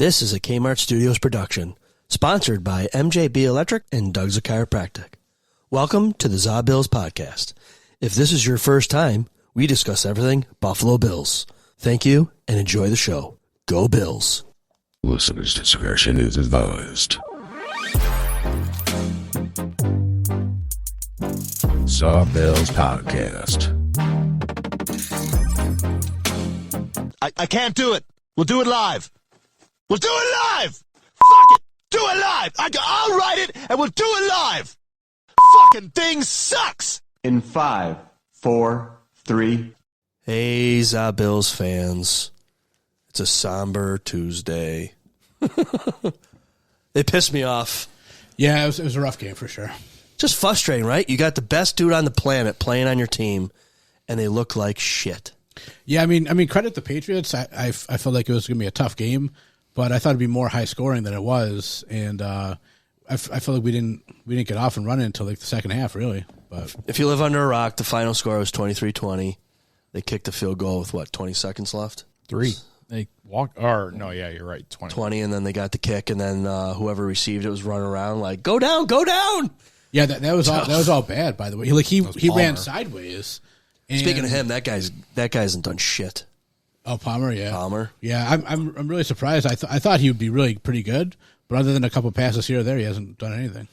This is a Kmart Studios production, sponsored by MJB Electric and Doug's a Chiropractic. Welcome to the ZaBillsPodcast. If this is your first time, we discuss everything Buffalo Bills. Thank you and enjoy the show. Go Bills. Listeners' discretion is advised. ZaBillsPodcast. I can't do it. We'll do it live. We'll do it live. Fuck it. Do it live. I'll write it and we'll do it live. Fucking thing sucks. In 5, 4, 3. Hey, ZaBills fans. It's a somber Tuesday. They pissed me off. Yeah, it was a rough game for sure. Just frustrating, right? You got the best dude on the planet playing on your team, and they look like shit. Yeah, I mean, credit the Patriots. I felt like it was going to be a tough game, but I thought it'd be more high scoring than it was, and I felt like we didn't get off and running until like the second half, really. But if you live under a rock, the final score was 23-20. They kicked the field goal with 20 seconds left? 3. They walk, or no, yeah, you're right, 20, and then they got the kick, and then whoever received it was running around like, "Go down, go down!" Yeah, that was all bad. By the way, like he ran sideways. And speaking of him, that guy hasn't done shit. Oh, Palmer, yeah, Palmer, yeah. I'm really surprised. I thought he would be really pretty good, but other than a couple passes here or there, he hasn't done anything.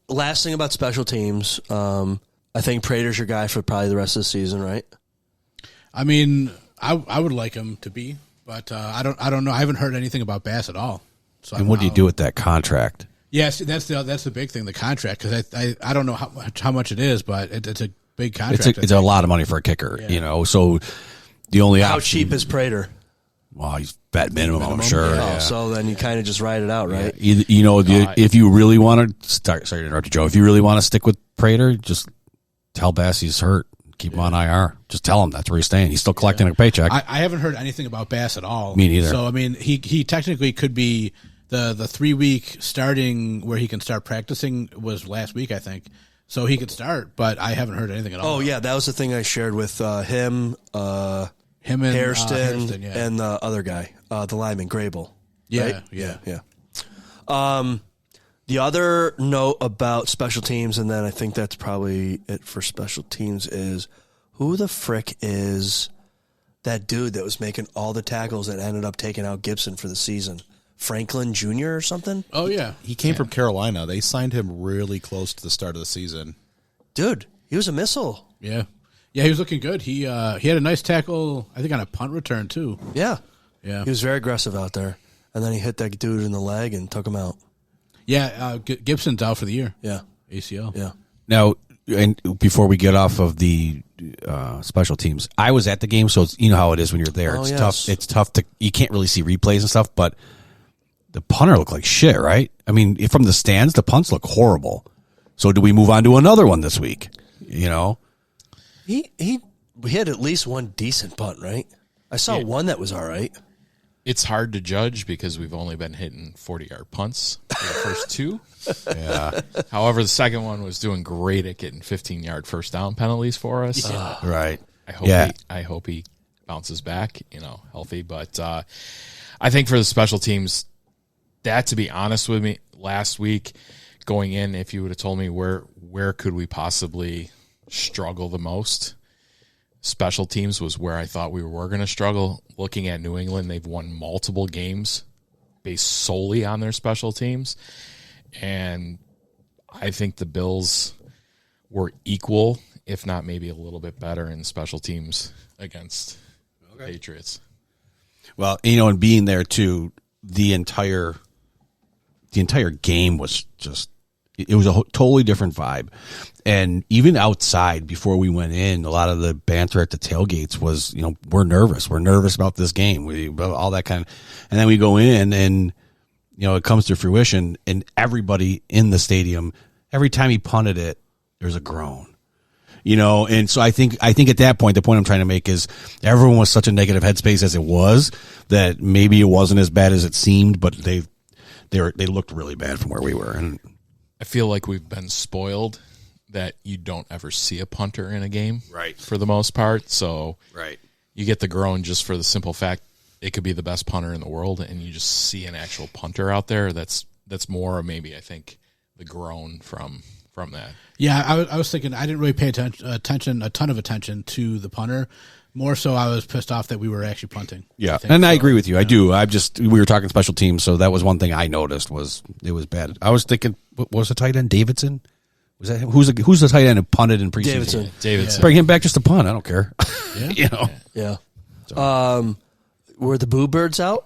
Last thing about special teams, I think Prater's your guy for probably the rest of the season, right? I mean, I would like him to be, but I don't know. I haven't heard anything about Bass at all. So and what do you do with that contract? Yes, that's the big thing, the contract, because I don't know how much it is, but it's a big contract. It's a lot of money for a kicker, yeah. you know. So the only how option, cheap is Prater? Well, he's bet minimum, I'm sure. Yeah. Yeah. So then you kind of just ride it out, right? Yeah. You know, if you really want to sorry to interrupt you, Joe. If you really want to stick with Prater, just tell Bass he's hurt. Keep him on IR. Just tell him that's where he's staying. He's still collecting a paycheck. I haven't heard anything about Bass at all. Me neither. So I mean, he technically could be the 3-week starting where he can start practicing was last week, I think. So he could start, but I haven't heard anything at all. Oh yeah, that was the thing I shared with him and Hairston, yeah. and the other guy, the lineman Grable. Yeah, right? yeah. The other note about special teams, and then I think that's probably it for special teams, is who the frick is that dude that was making all the tackles and ended up taking out Gibson for the season? Franklin Jr. or something? Oh, yeah. He came from Carolina. They signed him really close to the start of the season. Dude, he was a missile. Yeah. Yeah, he was looking good. He had a nice tackle, I think, on a punt return, too. Yeah. Yeah. He was very aggressive out there. And then he hit that dude in the leg and took him out. Yeah, Gibson's out for the year. Yeah. ACL. Yeah. Now, and before we get off of the special teams, I was at the game, so you know how it is when you're there. Oh, it's yes. tough. It's tough you can't really see replays and stuff, but the punter looked like shit, right? I mean, from the stands, the punts look horrible. So do we move on to another one this week? You know? He had at least one decent punt, right? I saw one that was all right. It's hard to judge because we've only been hitting 40-yard punts for the first 2. Yeah. However, the second one was doing great at getting 15-yard first down penalties for us. Right. I hope he bounces back, healthy. But I think for the special teams, that, to be honest with me, last week going in, if you would have told me where could we possibly struggle the most, special teams was where I thought we were going to struggle. Looking at New England, they've won multiple games based solely on their special teams. And I think the Bills were equal, if not maybe a little bit better in special teams against Patriots. Well, and being there too, the entire game was just, it was a totally different vibe. And even outside, before we went in, a lot of the banter at the tailgates was, we're nervous. We're nervous about this game. All that kind of, and then we go in and, it comes to fruition, and everybody in the stadium, every time he punted it, there's a groan. And so I think at that point, the point I'm trying to make is everyone was such a negative headspace as it was that maybe it wasn't as bad as it seemed, but they looked really bad from where we were. And I feel like we've been spoiled that you don't ever see a punter in a game, right? For the most part, so right, you get the groan just for the simple fact it could be the best punter in the world, and you just see an actual punter out there. That's more maybe I think the groan from that. Yeah, I was thinking I didn't really pay a ton of attention to the punter. More so, I was pissed off that we were actually punting. Yeah, I agree with you. Yeah. I do. We were talking special teams, so that was one thing I noticed was it was bad. I was thinking, what was the tight end? Davidson? Was that who's the tight end who punted in preseason? Davidson. Bring him back just to punt. I don't care. Yeah. Yeah. Were the Boo Birds out?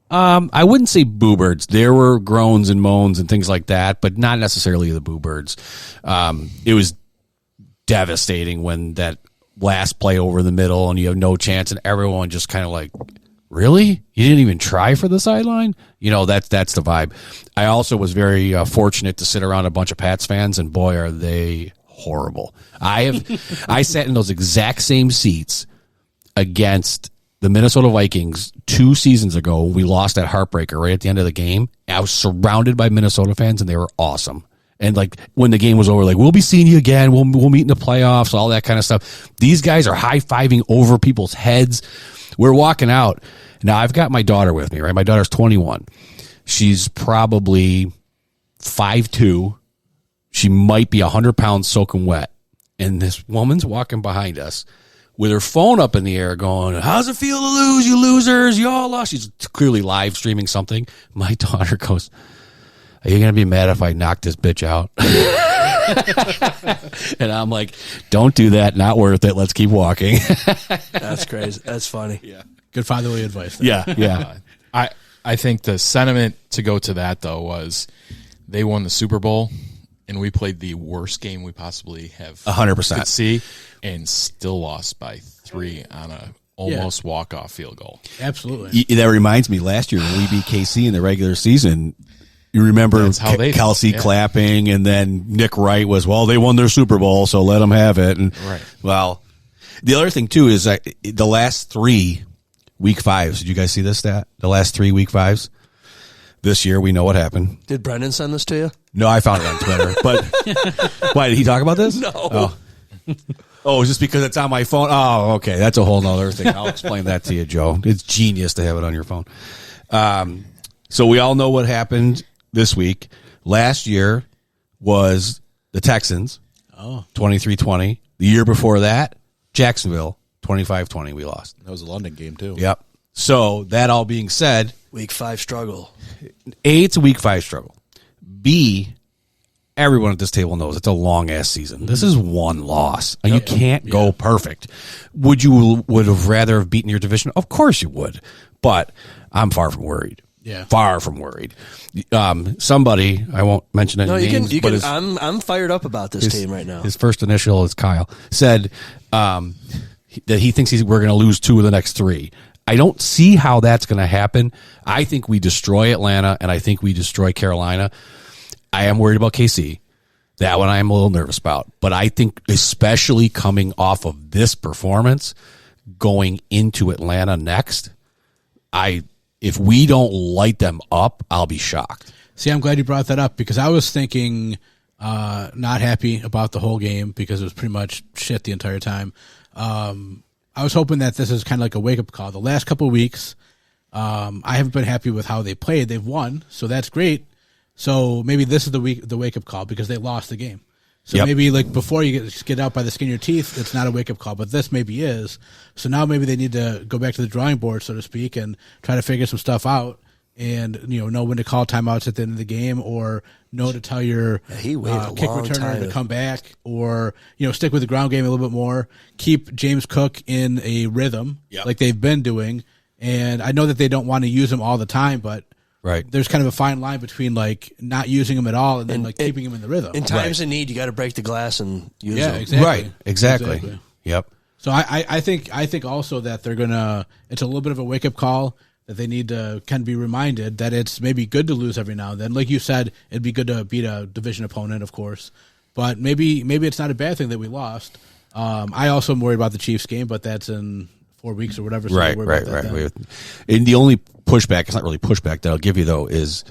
I wouldn't say Boo Birds. There were groans and moans and things like that, but not necessarily the Boo Birds. It was devastating when that last play over the middle and you have no chance, and everyone just kind of like, really? You didn't even try for the sideline? That's the vibe. I also was very fortunate to sit around a bunch of Pats fans, and boy, are they horrible. I sat in those exact same seats against the Minnesota Vikings 2 seasons ago. We lost that heartbreaker right at the end of the game. I was surrounded by Minnesota fans, and they were awesome. And like when the game was over, like, we'll be seeing you again. We'll meet in the playoffs, all that kind of stuff. These guys are high-fiving over people's heads. We're walking out. Now, I've got my daughter with me, right? My daughter's 21. She's probably 5'2". She might be 100 pounds soaking wet. And this woman's walking behind us with her phone up in the air going, how's it feel to lose, you losers? You all lost. She's clearly live streaming something. My daughter goes, are you going to be mad if I knock this bitch out? And I'm like, don't do that. Not worth it. Let's keep walking. That's crazy. That's funny. Yeah. Good fatherly advice there. Yeah. I think the sentiment to go to that, though, was they won the Super Bowl, and we played the worst game we possibly have 100% could see, and still lost by 3 on a almost walk-off field goal. Absolutely. That reminds me, last year when we beat KC in the regular season, you remember Kelsey clapping, and then Nick Wright was, well, they won their Super Bowl, so let them have it. And well, the other thing too is the last 3 week 5s. Did you guys see this stat? The last 3 week 5s this year, we know what happened. Did Brendan send this to you? No, I found it on Twitter. But why did he talk about this? No. Oh, just because it's on my phone? Oh, okay. That's a whole nother thing. I'll explain that to you, Joe. It's genius to have it on your phone. So we all know what happened this week. Last year was the Texans, 23-20. The year before that, Jacksonville, 25-20. We lost. That was a London game, too. Yep. So that all being said, Week 5 struggle. A, it's a week 5 struggle. B, everyone at this table knows it's a long-ass season. This is one loss. You can't go perfect. Would have rather have beaten your division? Of course you would. But I'm far from worried. Yeah. Far from worried. Somebody, I won't mention any names. But I'm fired up about this team right now. His first initial is Kyle. Said that he thinks we're going to lose 2 of the next 3. I don't see how that's going to happen. I think we destroy Atlanta, and I think we destroy Carolina. I am worried about KC. That one I am a little nervous about. But I think especially coming off of this performance, going into Atlanta next, if we don't light them up, I'll be shocked. See, I'm glad you brought that up because I was thinking not happy about the whole game because it was pretty much shit the entire time. I was hoping that this is kind of like a wake-up call. The last couple of weeks, I haven't been happy with how they played. They've won, so that's great. So maybe this is the wake-up call because they lost the game. So maybe like before you get out by the skin of your teeth, it's not a wake-up call, but this maybe is. So now maybe they need to go back to the drawing board, so to speak, and try to figure some stuff out and know when to call timeouts at the end of the game or know to tell your kick returner to come back or stick with the ground game a little bit more. Keep James Cook in a rhythm like they've been doing. And I know that they don't want to use him all the time, but there's kind of a fine line between like not using him at all and then keeping him in the rhythm. In times of need, you got to break the glass and use him. Exactly. Right, exactly. Yep. So I think also that they're gonna. It's a little bit of a wake up call that they need to kind of be reminded that it's maybe good to lose every now and then. Like you said, it'd be good to beat a division opponent, of course, but maybe it's not a bad thing that we lost. I also am worried about the Chiefs game, but that's in 4 weeks or whatever. So right. And the only pushback, it's not really pushback that I'll give you though, is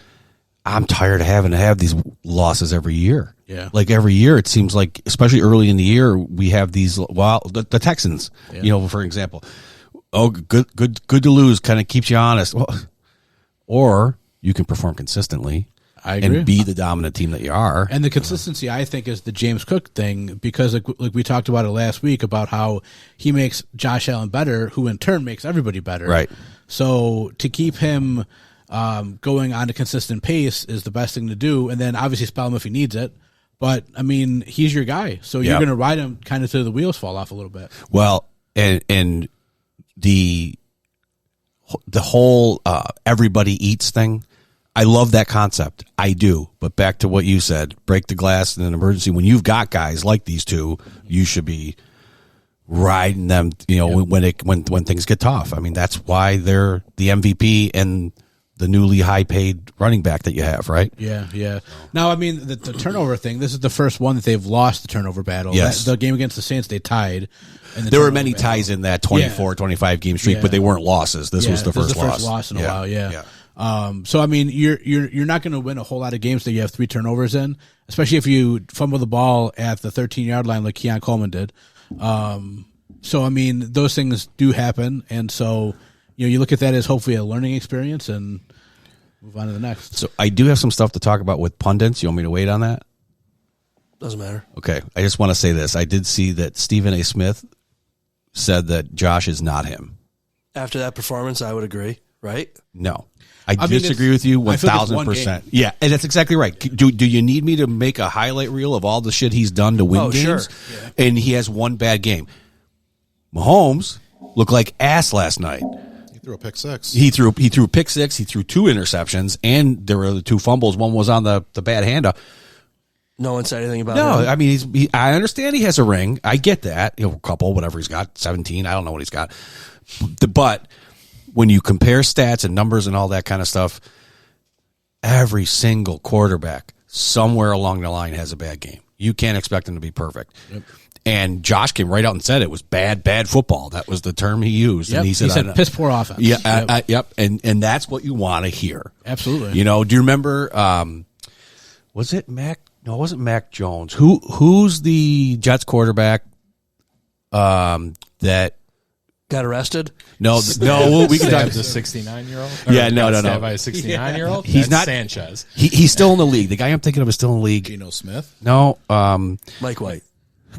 I'm tired of having to have these losses every year. Yeah. Like every year, it seems like, especially early in the year, we have these, the Texans, for example, Oh, good to lose kind of keeps you honest. Well, or you can perform consistently. I agree. And be the dominant team that you are. And the consistency, I think, is the James Cook thing, because like we talked about it last week about how he makes Josh Allen better, who in turn makes everybody better. Right. So to keep him going on a consistent pace is the best thing to do. And then obviously spell him if he needs it. But, I mean, he's your guy. So you're going to ride him kind of till the wheels fall off a little bit. Well, and the whole everybody eats thing, I love that concept. I do. But back to what you said, break the glass in an emergency. When you've got guys like these two, you should be riding them, when things get tough. I mean, that's why they're the MVP and the newly high-paid running back that you have, right? Yeah. Now, I mean, the turnover thing, this is the first one that they've lost the turnover battle. Yes. The game against the Saints, they tied. There were many ties in that 25 game streak, but they weren't losses. This was the first loss in a while, so, I mean, you're not going to win a whole lot of games that you have 3 turnovers in, especially if you fumble the ball at the 13-yard line like Keon Coleman did. So, I mean, those things do happen, and so you look at that as hopefully a learning experience and move on to the next. So I do have some stuff to talk about with pundits. You want me to wait on that? Doesn't matter. Okay. I just want to say this. I did see that Stephen A. Smith said that Josh is not him. After that performance, I would agree, right? No. I disagree with you 1,000%. Yeah, and that's exactly right. Do you need me to make a highlight reel of all the shit he's done to win games? Sure. Yeah. And he has one bad game. Mahomes looked like ass last night. He threw a pick six. He threw a pick six. He threw 2 interceptions, and there were the 2 fumbles. One was on the bad handoff. No one said anything about No, him. I mean, I understand he has a ring. I get that. A couple, whatever he's got, 17. I don't know what he's got. But when you compare stats and numbers and all that kind of stuff, every single quarterback somewhere along the line has a bad game. You can't expect him to be perfect. Yep. And Josh came right out and said it was bad football. That was the term he used. Yep. And he said piss poor offense. Yeah, yep. And that's what you want to hear. Absolutely. Do you remember, was it Mac? No, it wasn't Mac Jones. Who's the Jets quarterback that got arrested? No, we can talk. The 69-year-old. Yeah, no. Stabbed by a 69-year-old. He's That's not Sanchez. He's still in the league. The guy I'm thinking of is still in the league. Geno Smith. No, Mike White.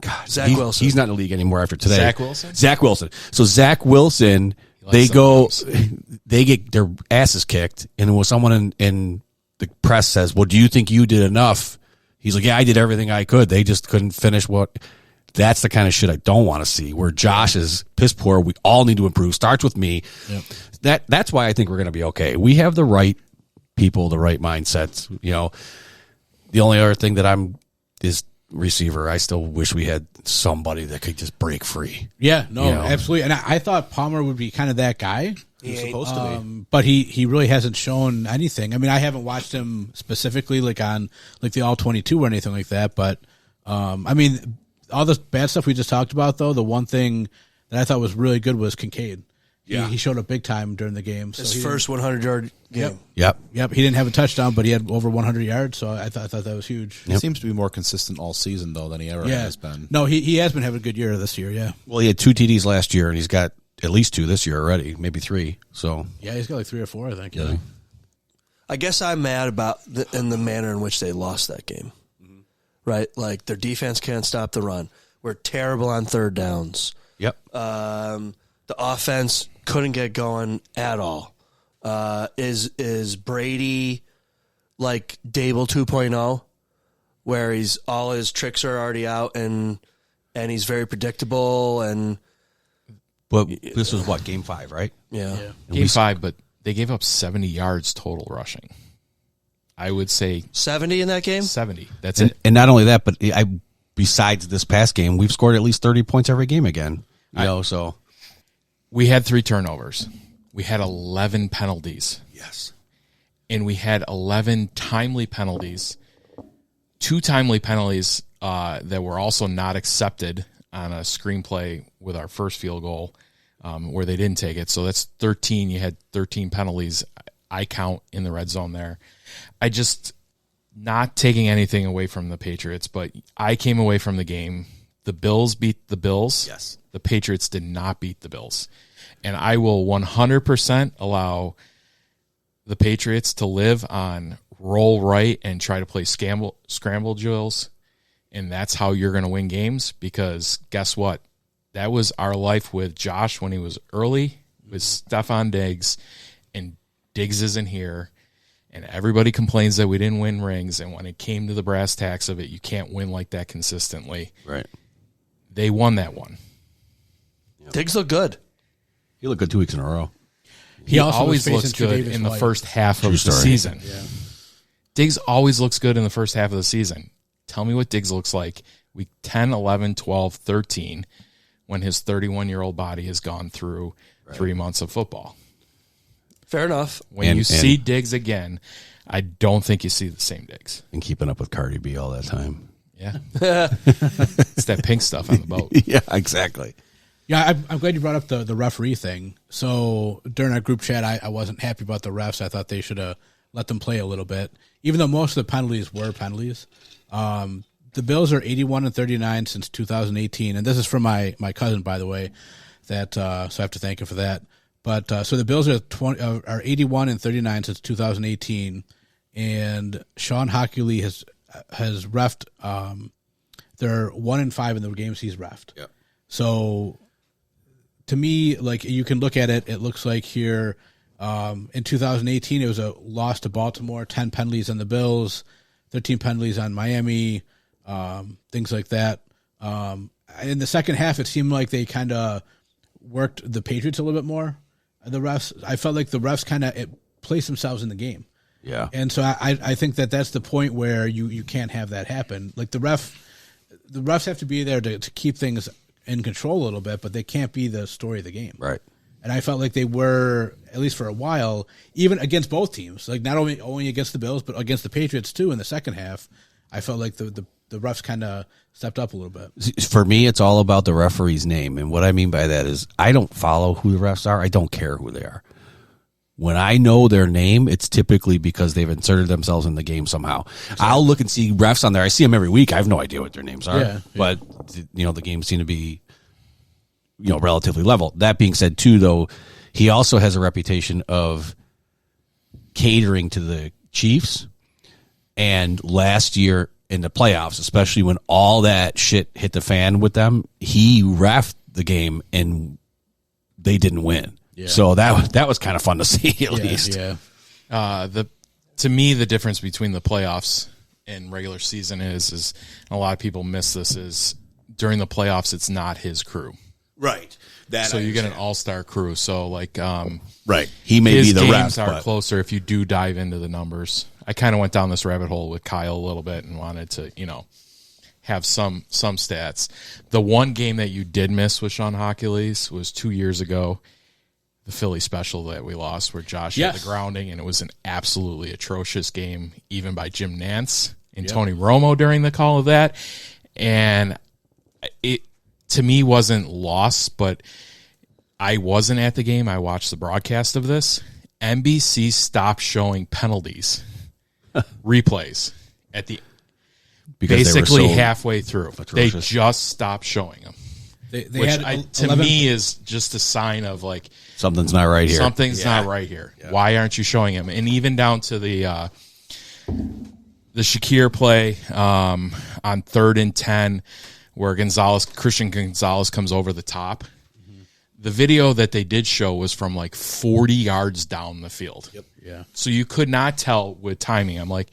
God, Zach Wilson. He's not in the league anymore after today. Zach Wilson. So Zach Wilson, they get their asses kicked, and when someone in the press says, "Well, do you think you did enough?" He's like, "Yeah, I did everything I could. They just couldn't finish what." That's the kind of shit I don't want to see, where Josh is piss poor. We all need to improve. Starts with me. Yep. That's why I think we're going to be okay. We have the right people, the right mindsets. The only other thing that is receiver. I still wish we had somebody that could just break free. Yeah, no, absolutely. And I thought Palmer would be kind of that guy. He's supposed to be. But he really hasn't shown anything. I mean, I haven't watched him specifically on the All-22 or anything like that. But, I mean, all the bad stuff we just talked about, though, the one thing that I thought was really good was Kincaid. Yeah. He showed up big time during the game. His first 100-yard game. Yep. He didn't have a touchdown, but he had over 100 yards, so I thought that was huge. He seems to be more consistent all season, though, than he ever has been. No, he has been having a good year this year, yeah. Well, he had 2 TDs last year, and he's got at least 2 this year already, maybe 3. So yeah, he's got 3 or 4, I think. Yeah. I guess I'm mad about in the manner in which they lost that game. Mm-hmm. Right? Like, their defense can't stop the run. We're terrible on third downs. Yep. The offense couldn't get going at all. Is Brady like Dable 2.0, where all his tricks are already out and he's very predictable and. But this was what, game 5, right? Yeah. Game 5, but they gave up 70 yards total rushing. I would say 70 in that game. 70. That's it. And not only that, but besides this past game, we've scored at least 30 points every game again. So we had 3 turnovers. We had 11 penalties. Yes. And we had 11 timely penalties. 2 timely penalties that were also not accepted on a screenplay with our first field goal where they didn't take it. So that's 13. You had 13 penalties. I count in the red zone there. I just not taking anything away from the Patriots, but I came away from the game the Bills beat the Bills. Yes. The Patriots did not beat the Bills. And I will 100% allow the Patriots to live on roll right and try to play scramble drills. And that's how you're going to win games, because guess what? That was our life with Josh when he was early, with Stephon Diggs, and Diggs isn't here. And everybody complains that we didn't win rings. And when it came to the brass tacks of it, you can't win like that consistently. Right. They won that one. Diggs look good. He looked good 2 weeks in a row. He also always was looks facing good Tre'Davious in the White. first half of the story. season. Yeah. Diggs always looks good in the first half of the season. Tell me what Diggs looks like week 10, 11, 12, 13, when his 31-year-old body has gone through 3 months of football. Fair enough. When you see Diggs again, I don't think you see the same Diggs. And keeping up with Cardi B all that time. Yeah. It's that pink stuff on the boat. Yeah, exactly. Yeah, I'm glad you brought up the referee thing. So during our group chat, I wasn't happy about the refs. I thought they should have let them play a little bit, even though most of the penalties were penalties. The Bills are 81-39 since 2018, and this is from my cousin, by the way. That so I have to thank him for that. But so the Bills are 81-39 since 2018, and Sean Hockley has reffed. They're 1-5 in the games he's reffed. Yep. So to me, like, you can look at it, it looks like here in 2018 it was a loss to Baltimore, 10 penalties on the Bills, 13 penalties on Miami, things like that. In the second half, it seemed like they kind of worked the Patriots a little bit more. The refs, I felt like the refs kind of placed themselves in the game. Yeah. And so I think that's the point where you can't have that happen. Like the refs have to be there to keep things in control a little bit, but they can't be the story of the game. Right. And I felt like they were, at least for a while, even against both teams, like not only against the Bills, but against the Patriots too in the second half. I felt like the refs kind of stepped up a little bit. For me, it's all about the referee's name. And what I mean by that is I don't follow who the refs are. I don't care who they are. When I know their name, it's typically because they've inserted themselves in the game somehow. Exactly. I'll look and see refs on there. I see them every week. I have no idea what their names are. Yeah. But, the games seem to be, relatively level. That being said, too, though, he also has a reputation of catering to the Chiefs. And last year in the playoffs, especially when all that shit hit the fan with them, he reffed the game and they didn't win. Yeah. So that was kind of fun to see at least. Yeah. To me, the difference between the playoffs and regular season is a lot of people miss this, is during the playoffs it's not his crew. Right. So you get an all-star crew. So right. He may his be the games ref, are closer if you do dive into the numbers. I kind of went down this rabbit hole with Kyle a little bit and wanted to, have some stats. The one game that you did miss with Sean Hockley's was 2 years ago, the Philly special that we lost, where Josh had the grounding, and it was an absolutely atrocious game, even by Jim Nantz and Tony Romo during the call of that. And it, to me, wasn't lost, but I wasn't at the game. I watched the broadcast of this. NBC stopped showing penalties, replays at the basically halfway through. Atrocious. They just stopped showing them. They had to me is just a sign of like something's not right here. Something's not right here. Yeah. Why aren't you showing him? And even down to the Shakir play on 3rd and 10, where Christian Gonzalez comes over the top. Mm-hmm. The video that they did show was from like 40 yards down the field. Yep. Yeah. So you could not tell with timing. I'm like,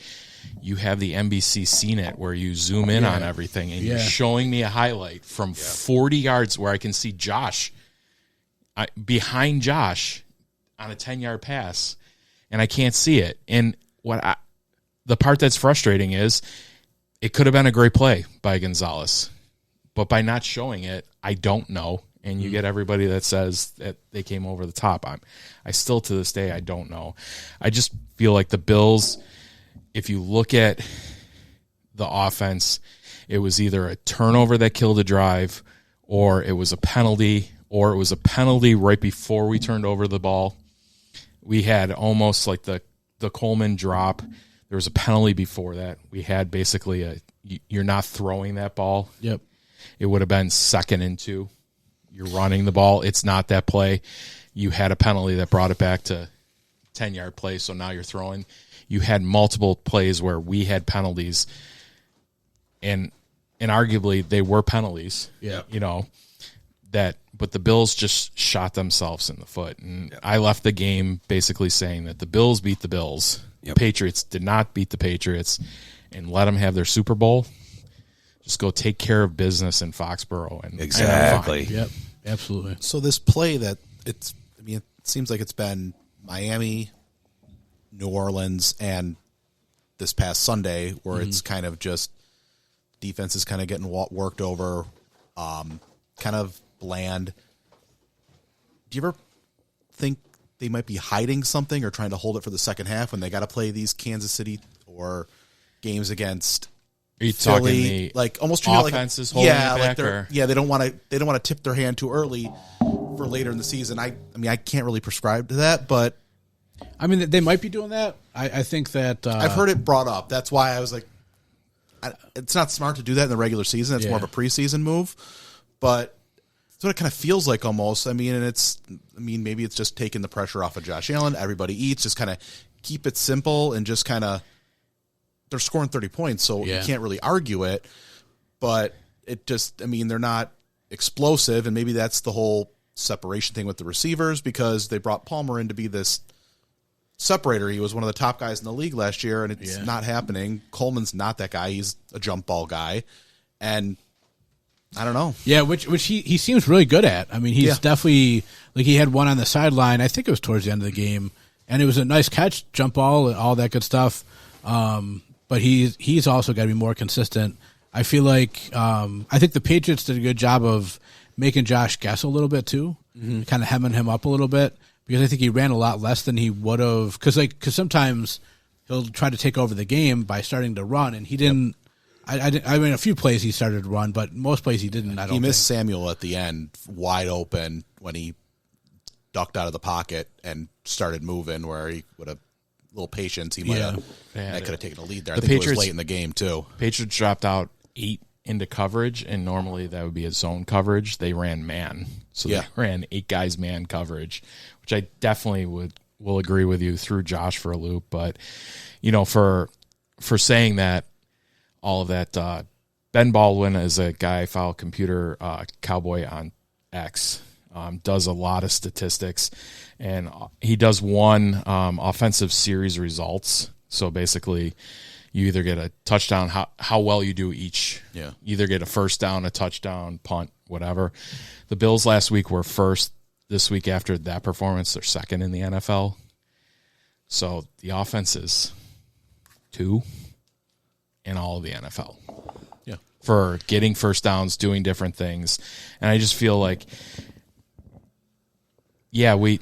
you have the NBC CNET where you zoom in on everything, and you're showing me a highlight from 40 yards where I can see Josh behind Josh on a 10-yard pass, and I can't see it. And the part that's frustrating is it could have been a great play by Gonzalez, but by not showing it, I don't know. And you get everybody that says that they came over the top. I still, to this day, I don't know. I just feel like the Bills, if you look at the offense, it was either a turnover that killed a drive, or it was a penalty, or it was a penalty right before we turned over the ball. We had almost like the Coleman drop. There was a penalty before that. We had basically you're not throwing that ball. Yep. It would have been 2nd and 2. You're running the ball. It's not that play. You had a penalty that brought it back to 10-yard play, so now you're throwing. You had multiple plays where we had penalties, and arguably they were penalties. Yeah. But the Bills just shot themselves in the foot. And I left the game basically saying that the Bills beat the Bills. Yep. Patriots did not beat the Patriots, and let them have their Super Bowl. Just go take care of business in Foxborough. And Exactly. Yep, absolutely. So this play that it seems like it's been Miami, New Orleans, and this past Sunday where it's kind of just defense is kind of getting worked over, kind of bland. Do you ever think they might be hiding something or trying to hold it for the second half when they got to play these Kansas City or games against Are you Philly, talking the like almost treat it offenses like holding yeah, it like back? they don't want to tip their hand too early for later in the season. I mean I can't really prescribe to that, but I mean, they might be doing that. I think that I've heard it brought up. That's why I was like, it's not smart to do that in the regular season. It's more of a preseason move, but that's what it kind of feels like almost. I mean, maybe it's just taking the pressure off of Josh Allen. Everybody eats, just kind of keep it simple and just kind of, they're scoring 30 points, so you can't really argue it, but it just, I mean, they're not explosive, and maybe that's the whole separation thing with the receivers because they brought Palmer in to be this separator. He was one of the top guys in the league last year, and it's not happening. Coleman's not that guy. He's a jump ball guy, and I don't know. Yeah, which he seems really good at. I mean, he's definitely, like, he had one on the sideline. I think it was towards the end of the game, and it was a nice catch, jump ball, and all that good stuff. But he's also got to be more consistent. I feel like I think the Patriots did a good job of making Josh guess a little bit too, kind of hemming him up a little bit. Because I think he ran a lot less than he would have. Because sometimes he'll try to take over the game by starting to run, and he didn't. I mean, a few plays he started to run, but most plays he didn't. He missed Samuel at the end, wide open when he ducked out of the pocket and started moving. Where he would have a little patience, he might have. That could have taken a lead there. I think it was late in the game too. Patriots dropped out 8 into coverage, and normally that would be a zone coverage. They ran man, so they ran 8 guys man coverage, which I definitely will agree with you, threw Josh for a loop. But for saying that, all of that, Ben Baldwin is a guy I follow, Computer Cowboy on X, does a lot of statistics, and he does one offensive series results. So basically, you either get a touchdown, how well you do each. Yeah. You either get a first down, a touchdown, punt, whatever. The Bills last week were first. This week after that performance, they're second in the NFL. So the offense is 2 in all of the NFL. Yeah. For getting first downs, doing different things. And I just feel like, we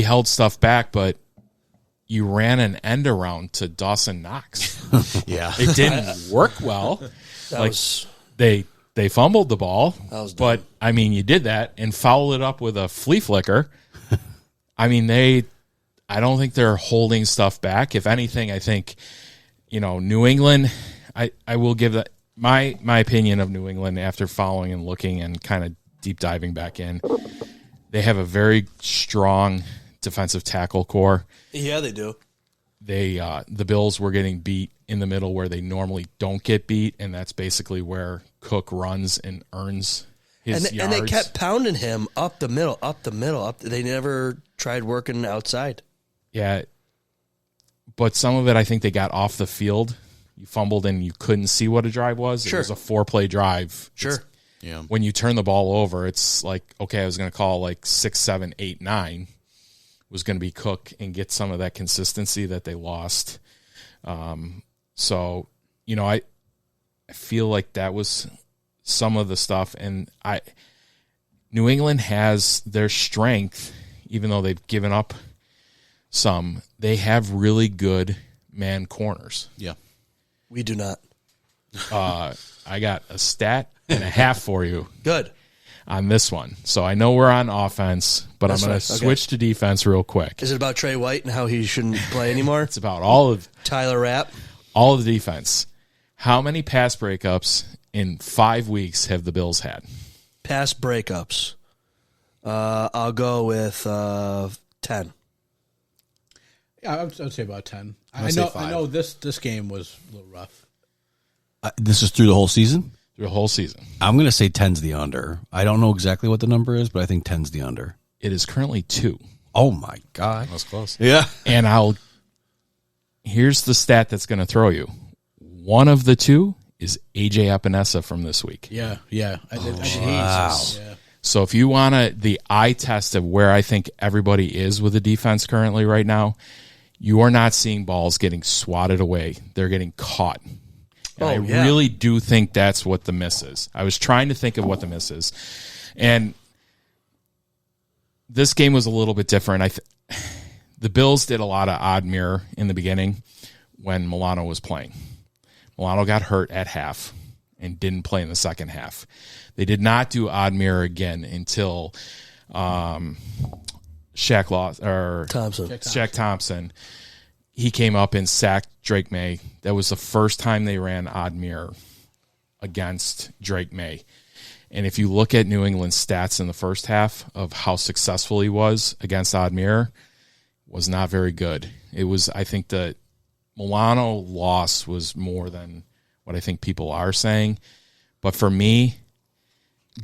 held stuff back, but you ran an end around to Dawson Knox. It didn't work well. They fumbled the ball, but I mean, you did that and fouled it up with a flea flicker. I mean, I don't think they're holding stuff back. If anything, I think, New England, I will give that my opinion of New England after following and looking and kind of deep diving back in. They have a very strong defensive tackle core. Yeah, they do. The Bills were getting beat in the middle where they normally don't get beat, and that's basically where Cook runs and earns his yards. And they kept pounding him up the middle. They never tried working outside. Yeah, but some of it I think they got off the field. You fumbled and you couldn't see what a drive was. Sure. It was a 4-play drive. Sure. When you turn the ball over, it's like, okay, I was going to call like 6, 7, 8, 9. Was going to be Cook and get some of that consistency that they lost. So, I feel like that was some of the stuff. And New England has their strength, even though they've given up some. They have really good man corners. Yeah. We do not. I got a stat and a half for you. Good. On this one. So I know we're on offense, but I'm going to switch to defense real quick. Is it about Trey White and how he shouldn't play anymore? It's about all of Tyler Rapp. All of the defense. How many pass breakups in 5 weeks have the Bills had? Past breakups. I'll go with 10. Yeah, I would say about 10. I'd say 5. I know this game was a little rough. This is through the whole season? Through the whole season. I'm going to say 10's the under. I don't know exactly what the number is, but I think 10's the under. It is currently 2. Oh, my God. That was close. Yeah. And here's the stat that's going to throw you. One of the 2 is AJ Epinesa from this week. Yeah. Wow. Yeah. So if you want the eye test of where I think everybody is with the defense currently right now, you are not seeing balls getting swatted away. They're getting caught. And I really do think that's what the miss is. I was trying to think of what the miss is. And this game was a little bit different. The Bills did a lot of odd mirror in the beginning when Milano was playing. Milano got hurt at half and didn't play in the second half. They did not do odd mirror again until Shaq Thompson. He came up and sacked Drake May. That was the first time they ran odd mirror against Drake May. And if you look at New England's stats in the first half of how successful he was against odd mirror, was not very good. It was, I think the Milano loss was more than what I think people are saying. But for me,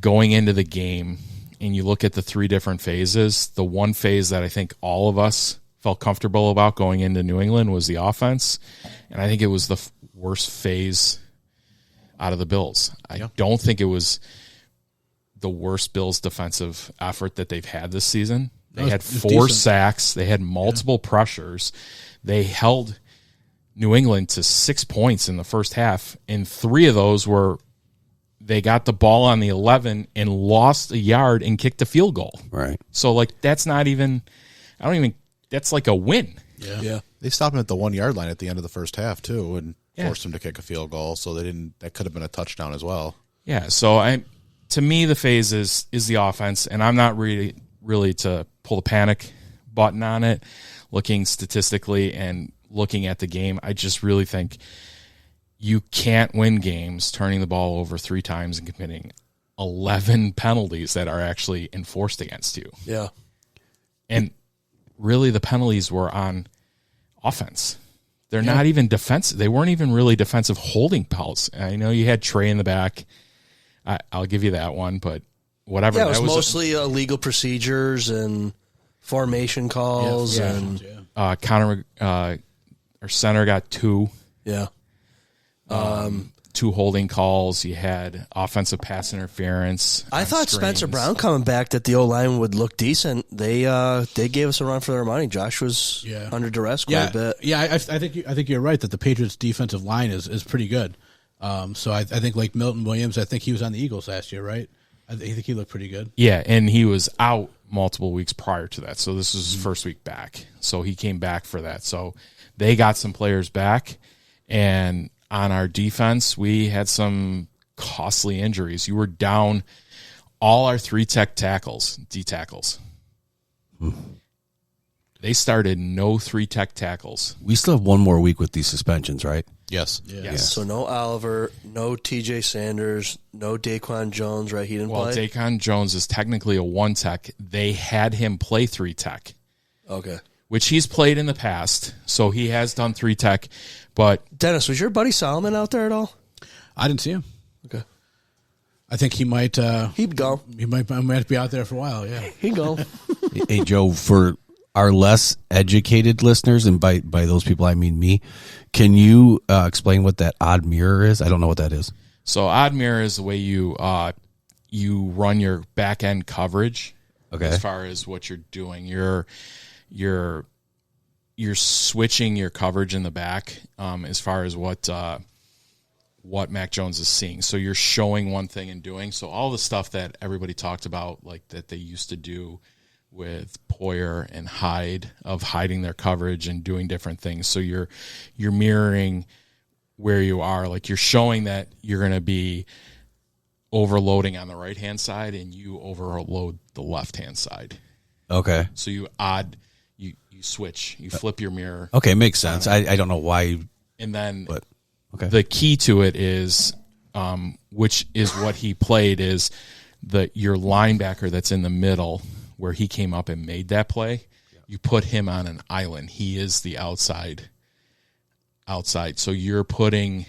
going into the game, and you look at the 3 different phases, the one phase that I think all of us felt comfortable about going into New England was the offense. And I think it was the worst phase out of the Bills. I don't think it was the worst Bills defensive effort that they've had this season. They had 4 sacks. They had multiple pressures. They held New England to 6 points in the first half, and 3 of those were they got the ball on the 11 and lost a yard and kicked a field goal. Right. So, that's not even – that's like a win. Yeah. They stopped him at the 1 yard line at the end of the first half too, and forced him to kick a field goal. So that could have been a touchdown as well. Yeah. So to me, the phase is the offense, and I'm not really to pull the panic button on it. Looking statistically and looking at the game, I just really think you can't win games turning the ball over 3 times and committing 11 penalties that are actually enforced against you. Yeah. And really the penalties were on offense. They're not even defensive. They weren't even really defensive holding calls. I know you had Trey in the back. I'll give you that one, but whatever. Yeah, it was mostly legal procedures and formation calls. Connor, our center got 2. Yeah. 2 holding calls. You had offensive pass interference. I thought Spencer Brown coming back that the O-line would look decent. They gave us a run for their money. Josh was under duress quite a bit. Yeah, I think you're right that the Patriots' defensive line is pretty good. So I think like Milton Williams, I think he was on the Eagles last year, right? I think he looked pretty good. Yeah, and he was out multiple weeks prior to that. So this was his first week back. So he came back for that. So they got some players back, and on our defense, we had some costly injuries. You were down all our 3-tech tackles, D tackles. They started no 3-tech tackles. We still have one more week with these suspensions, right? Yes. Yes. So no Oliver, no T.J. Sanders, no Daquan Jones, right? He didn't play? Daquan Jones is technically a 1-tech. They had him play 3-tech. Okay. Which he's played in the past, so he has done 3-tech. But Dennis, was your buddy Solomon out there at all? I didn't see him. Okay. I think he might. He'd go. He might be out there for a while. Yeah. He'd go. Hey, Joe, for our less educated listeners, and by those people I mean me, can you explain what that odd mirror is? I don't know what that is. So odd mirror is the way you run your back end coverage. Okay. As far as what you're doing, you're switching your coverage in the back as far as what Mac Jones is seeing. So you're showing one thing and doing. So all the stuff that everybody talked about, like that they used to do with Poyer and Hyde, of hiding their coverage and doing different things. So you're mirroring where you are. Like you're showing that you're going to be overloading on the right-hand side and you overload the left-hand side. Okay. So you switch, you flip your mirror. Okay, makes sense. I don't know why. And then but okay. The key to it is which is what he played, is your linebacker that's in the middle where he came up and made that play. You put him on an island. He is the outside. So you're putting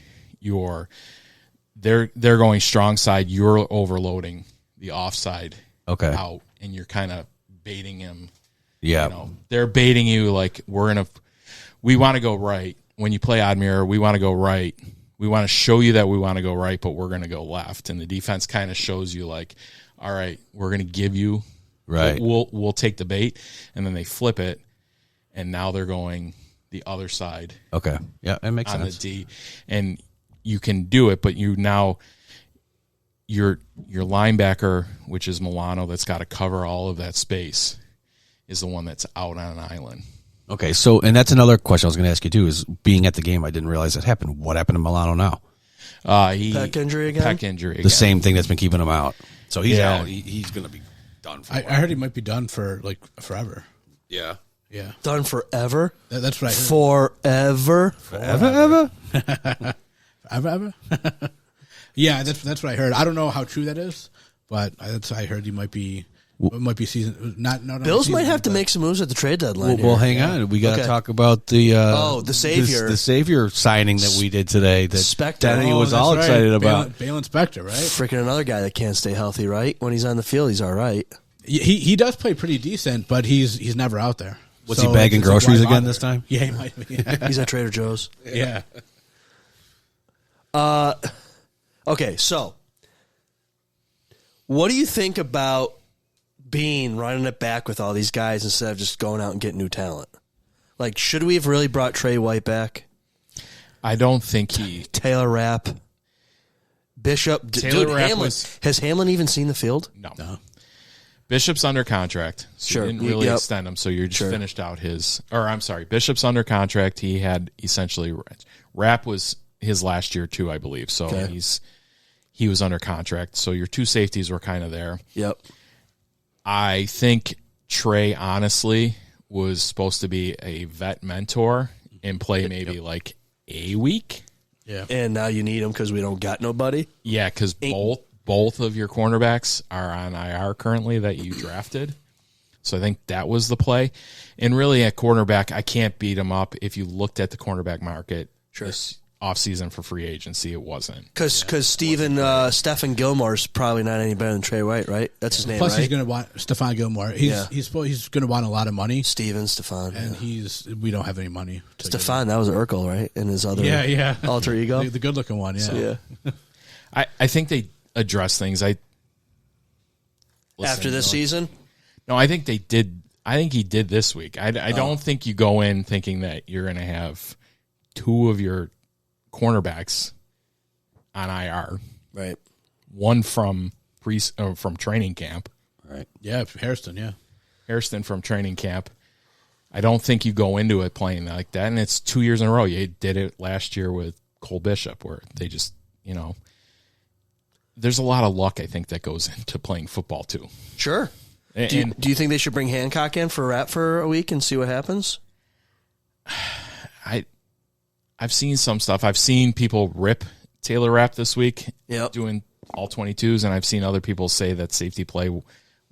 they're going strong side. You're overloading the offside out, and you're kind of baiting him. Yeah. They're baiting you like we want to go right. When you play odd mirror, we want to go right. We want to show you that we want to go right, but we're going to go left. And the defense kind of shows you like, all right, we're going to give you right. We'll take the bait, and then they flip it, and now they're going the other side. Okay. Yeah, that makes on sense. The D, and you can do it, but your linebacker, which is Milano, that's got to cover all of that space, is the one that's out on an island. Okay, so, and that's another question I was going to ask you too, is being at the game, I didn't realize that happened. What happened to Milano now? Pec injury again? The same thing that's been keeping him out. So he's out. He's going to be done for I heard he might be done for like forever. Yeah. Yeah. Done forever? That's what I heard. Forever? Ever? Yeah, that's what I heard. I don't know how true that is, but I heard he might be season. Not Bills season, might have to make some moves at the trade deadline. Well, hang on. We got to talk about the the Savior. the Savior signing that we did today that Spector. Danny was that's all right. excited about. Balin Spector, right? Freaking another guy that can't stay healthy, right? When he's on the field, he's all right. He does play pretty decent, but he's never out there. Was he bagging groceries why again bother? this time? Yeah, he might be. He's at Trader Joe's. Yeah. Okay, so what do you think about Bean running it back with all these guys instead of just going out and getting new talent? Like, should we have really brought Trey White back? I don't think Taylor Rapp, Bishop. Taylor Rapp Hamlin. Has Hamlin even seen the field? No. Bishop's under contract, so Sure. you didn't really extend him, so you just finished out Bishop's under contract. He had essentially, Rapp was his last year too, I believe, so he was under contract, so your two safeties were kind of there. Yep. I think Trey, honestly, was supposed to be a vet mentor and play maybe like a week. Yeah. And now you need him because we don't got nobody? Yeah, because both of your cornerbacks are on IR currently that you drafted. So I think that was the play. And really at cornerback, I can't beat him up. If you looked at the cornerback market this offseason for free agency, it wasn't. Because Stephen Gilmore's probably not any better than Trey White, right? That's his name, Plus, right? he's going to want Stephon Gilmore. He's going to want a lot of money. Stephon. And we don't have any money. Stephon, that was Urkel, right? And his other alter ego. The good-looking one, yeah. So, I think they address things. After this season? No, I think they did. I think he did this week. I don't think you go in thinking that you're going to have two of your cornerbacks on IR. Right. One from training camp. Right. Yeah, Hairston from training camp. I don't think you go into it playing like that, and it's 2 years in a row. You did it last year with Cole Bishop, where they just, there's a lot of luck, I think, that goes into playing football, too. Sure. Do you think they should bring Hancock in for Rapp for a week and see what happens? I've seen some stuff. I've seen people rip Taylor Rapp this week Yep. doing all 22s, and I've seen other people say that safety play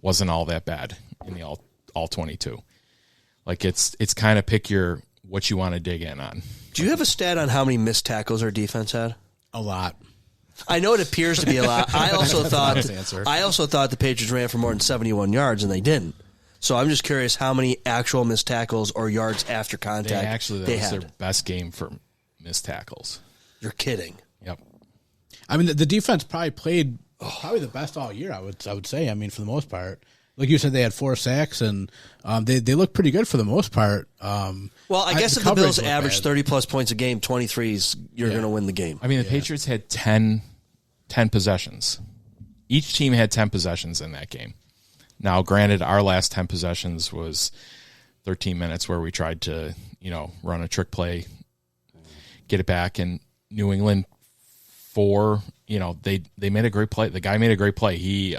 wasn't all that bad in the all 22. Like, it's kind of pick what you want to dig in on. Do you have a stat on how many missed tackles our defense had? A lot. I know it appears to be a lot. I also thought the Patriots ran for more than 71 yards, and they didn't. So I'm just curious how many actual missed tackles or yards after contact that was their best game for missed tackles. You're kidding. Yep. I mean, the defense probably played the best all year, I would say. I mean, for the most part. Like you said, they had 4 sacks, and they looked pretty good for the most part. Well, I guess if the Bills average 30-plus points a game, 23s, you're going to win the game. I mean, the Patriots had 10 possessions. Each team had 10 possessions in that game. Now, granted, our last 10 possessions was 13 minutes where we tried to, run a trick play, get it back, and New England 4, they made a great play. The guy made a great play. He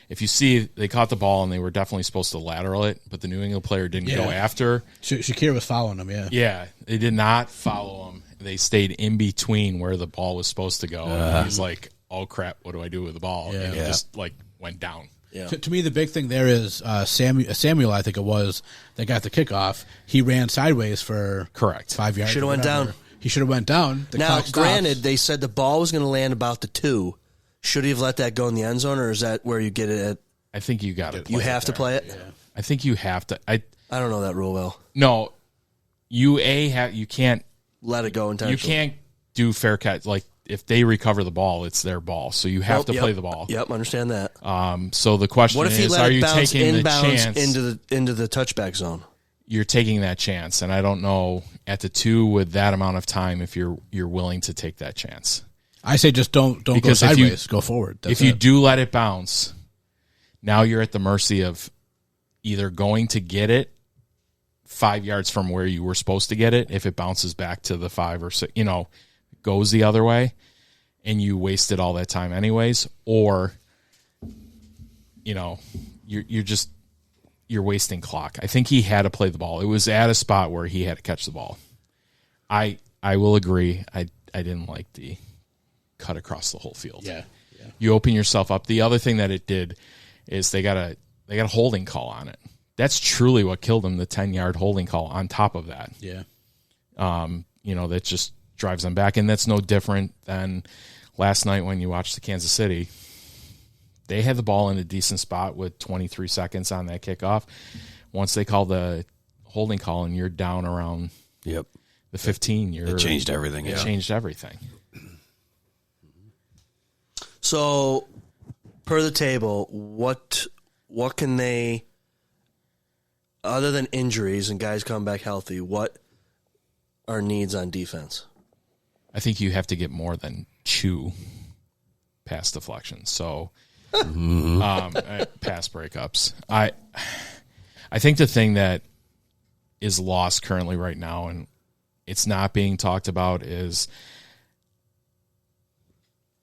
if you see, they caught the ball and they were definitely supposed to lateral it, but the New England player didn't go after. Shakir was following him, yeah. Yeah, they did not follow him. they stayed in between where the ball was supposed to go. And he's like, "Oh crap, what do I do with the ball?" And it just like went down. Yeah. To me, the big thing there is Samuel, I think it was, that got the kickoff. He ran sideways for Correct. 5 yards. Should have went down. He should have went down. The Now, clock stops. granted, they said the ball was going to land about the 2. Should he have let that go in the end zone, or is that where you get it at? I think you got to. You have to play it? I think you have to. I don't know that rule well. No, you can't Let it go intentionally. You can't do fair catch. Like if they recover the ball, it's their ball, so you have to play the ball. Yep, understand that. So the question What if he is, let are it you bounce taking the inbounds chance into the touchback zone? You're taking that chance, and I don't know at the 2 with that amount of time if you're willing to take that chance. I say just don't go Because if sideways. Go forward. That's if you it. do let it bounce, now you're at the mercy of either going to get it 5 yards from where you were supposed to get it if it bounces back to the 5 or 6, goes the other way, and you wasted all that time anyways, or you're wasting clock. I think he had to play the ball. It was at a spot where he had to catch the ball. I will agree. I didn't like the cut across the whole field. Yeah. You open yourself up. The other thing that it did is they got a holding call on it. That's truly what killed him, the 10-yard holding call on top of that. Yeah. That just drives them back. And that's no different than last night when you watched the Kansas City. They had the ball in a decent spot with 23 seconds on that kickoff. Once they call the holding call and you're down around Yep. the 15, It changed everything. It Yeah. changed everything. So, per the table, what can they, other than injuries and guys come back healthy, what are needs on defense? I think you have to get more than 2 pass deflections. So, pass breakups. I think the thing that is lost currently right now, and it's not being talked about, is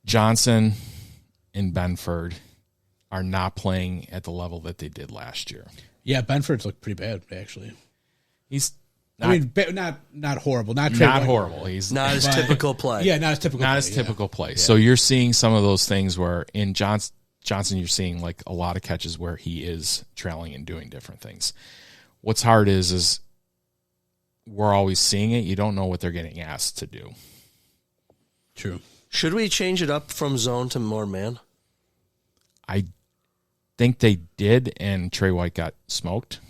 Johnson and Benford are not playing at the level that they did last year. Yeah, Benford's looked pretty bad, actually. He's not, not horrible. Not horrible. He's Not his typical play. Yeah, not his typical not play. his typical play. So you're seeing some of those things where in Johnson, you're seeing like a lot of catches where he is trailing and doing different things. What's hard is we're always seeing it. You don't know what they're getting asked to do. True. Should we change it up from zone to more man? I think they did, and Trey White got smoked.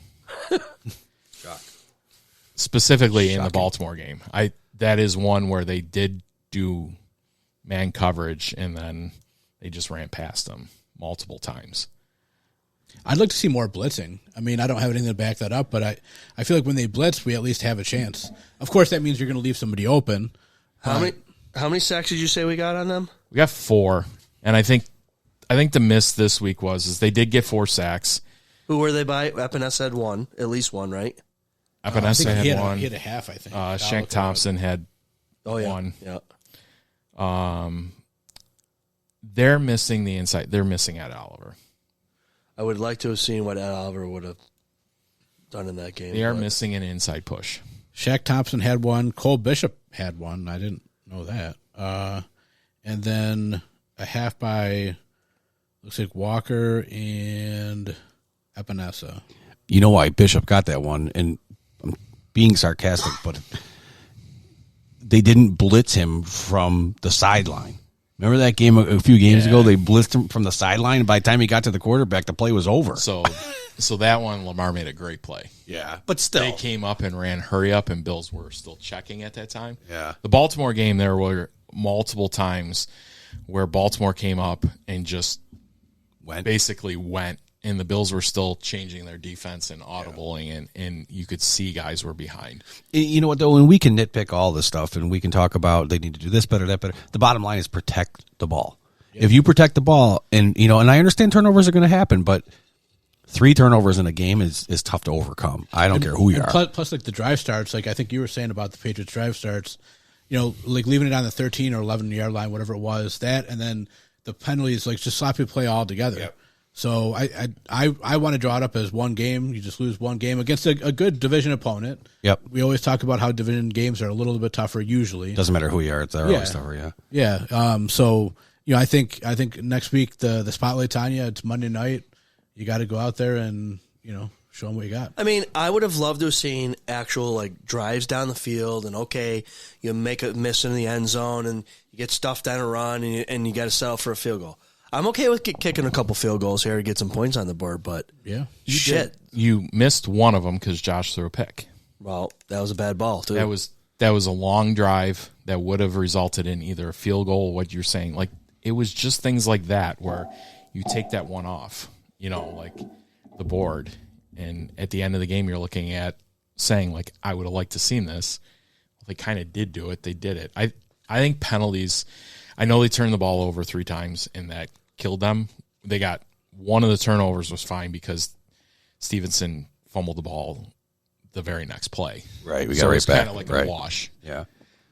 Specifically in the Baltimore game. That is one where they did do man coverage, and then they just ran past them multiple times. I'd like to see more blitzing. I mean, I don't have anything to back that up, but I feel like when they blitz, we at least have a chance. Of course, that means you're going to leave somebody open. How many sacks did you say we got on them? We got 4, and I think the miss this week was they did get 4 sacks. Who were they by? Epinesa had 1, at least 1, right? Epinesa had 1. He had a half, I think. Shank Thompson had 1. Yeah. They're missing the inside. They're missing Ed Oliver. I would like to have seen what Ed Oliver would have done in that game. They are missing an inside push. Shaq Thompson had 1. Cole Bishop had 1. I didn't know that. And then a half by, looks like Walker and Epinesa. You know why Bishop got that one, and I'm being sarcastic, but they didn't blitz him from the sideline. Remember that game a few games ago? They blitzed him from the sideline, and by the time he got to the quarterback, the play was over. So that one, Lamar made a great play. Yeah, but still. They came up and ran hurry up, and Bills were still checking at that time. Yeah. The Baltimore game, there were multiple times where Baltimore came up and just basically went, and the Bills were still changing their defense and audibling, and you could see guys were behind. You know what, though? And we can nitpick all this stuff, and we can talk about they need to do this better, that better. The bottom line is protect the ball. Yeah. If you protect the ball, and I understand turnovers are going to happen, but 3 turnovers in a game is tough to overcome. I don't care who you are. Plus, like the drive starts, like I think you were saying about the Patriots drive starts, like leaving it on the 13 or 11 yard line, whatever it was, that, and then the penalties, like just sloppy play all together. Yep. So I want to draw it up as one game. You just lose one game against a good division opponent. Yep. We always talk about how division games are a little bit tougher usually. Doesn't matter who you are; they're always tougher. Yeah. Yeah. So I think next week the spotlight's on you. It's Monday night. You got to go out there and show them what you got. I mean, I would have loved to have seen actual drives down the field, and you make a miss in the end zone, and you get stuffed down a run, and you got to settle for a field goal. I'm okay with kicking a couple field goals here to get some points on the board, but you missed one of them because Josh threw a pick. Well, that was a bad ball too. That was a long drive that would have resulted in either a field goal. What you're saying, it was just things like that where you take that one off, the board, and at the end of the game you're looking at saying I would have liked to seen this. They kind of did do it. They did it. I think penalties. I know they turned the ball over 3 times, and that killed them. They got one of the turnovers was fine because Stevenson fumbled the ball the very next play. Right, we got so right it's back. kind of like a wash. Yeah.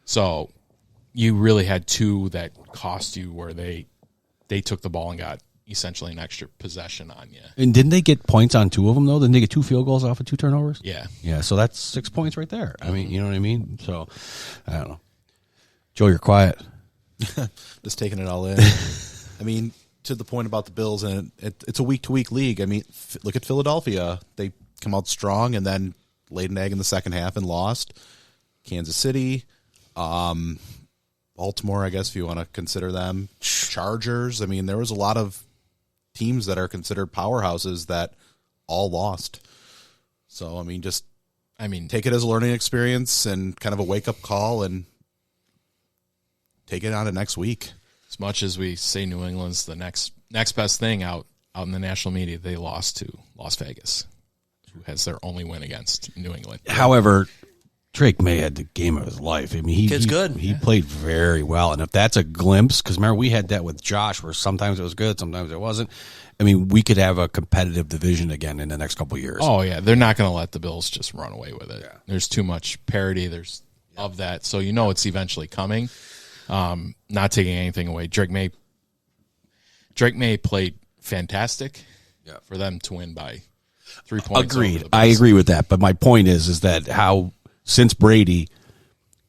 So you really had 2 that cost you where they took the ball and got essentially an extra possession on you. And didn't they get points on 2 of them though? Didn't they get 2 field goals off of 2 turnovers? Yeah. Yeah. So that's 6 points right there. I mean, you know what I mean? So I don't know. Joe, you're quiet. Just taking it all in. I mean, to the point about the Bills, and it's a week-to-week league. I mean, look at Philadelphia. They come out strong and then laid an egg in the second half and lost. Kansas City, Baltimore, I guess, if you want to consider them. Chargers. I mean, there was a lot of teams that are considered powerhouses that all lost. So, I mean, take it as a learning experience and kind of a wake-up call and take it on to next week. As much as we say New England's the next best thing out in the national media, they lost to Las Vegas, who has their only win against New England. However, Drake May had the game of his life. I mean, Kid's good. He played very well. And if that's a glimpse, because remember, we had that with Josh where sometimes it was good, sometimes it wasn't. I mean, we could have a competitive division again in the next couple of years. Oh, yeah. They're not going to let the Bills just run away with it. Yeah. There's too much parity of that. So it's eventually coming. Not taking anything away. Drake May played fantastic for them to win by 3 points. Agreed. I agree with that. But my point is that since Brady,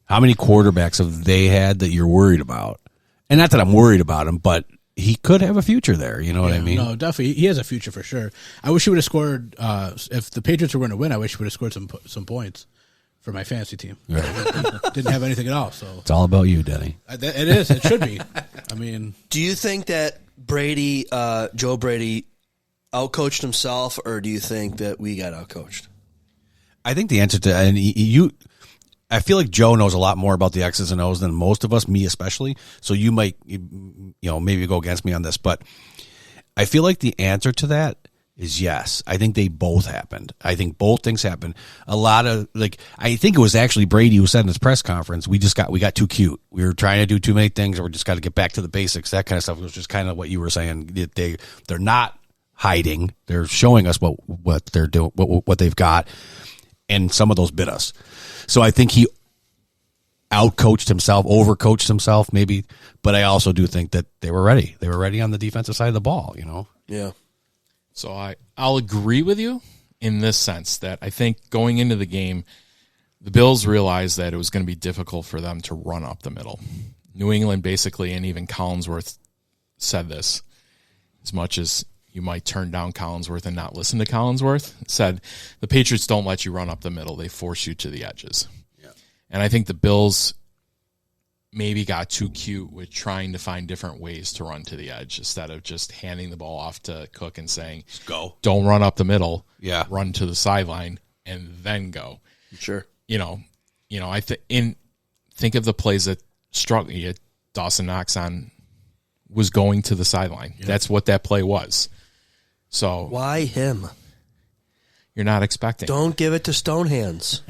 how many quarterbacks have they had that you're worried about? And not that I'm worried about him, but he could have a future there. You know what I mean? No, definitely. He has a future for sure. I wish he would have scored, if the Patriots were going to win, I wish he would have scored some points for my fantasy team. Right. Didn't have anything at all. So it's all about you, Denny. It is. It should be. I mean, do you think that Joe Brady, outcoached himself, or do you think that we got outcoached? I think the answer to I feel like Joe knows a lot more about the X's and O's than most of us, me especially. So you might, maybe go against me on this, but I feel like the answer to that is yes. I think they both happened. I think both things happened. A lot of I think it was actually Brady who said in his press conference, we got too cute. We were trying to do too many things, or we just got to get back to the basics. That kind of stuff was just kind of what you were saying. They're not hiding. They're showing us what they're doing, what they've got, and some of those bit us. So I think he outcoached himself, overcoached himself, maybe. But I also do think that they were ready. They were ready on the defensive side of the ball. Yeah. So I'll agree with you in this sense that I think going into the game, the Bills realized that it was going to be difficult for them to run up the middle. New England basically, and even Collinsworth said this, as much as you might turn down Collinsworth and not listen to Collinsworth, said the Patriots don't let you run up the middle. They force you to the edges. Yeah. And I think the Bills maybe got too cute with trying to find different ways to run to the edge instead of just handing the ball off to Cook and saying, go. Don't run up the middle. Yeah. Run to the sideline and then go. Sure. I think of the plays that struck me. Dawson Knox was going to the sideline. Yeah. That's what that play was. So why him? You're not expecting. Don't give it to Stonehands.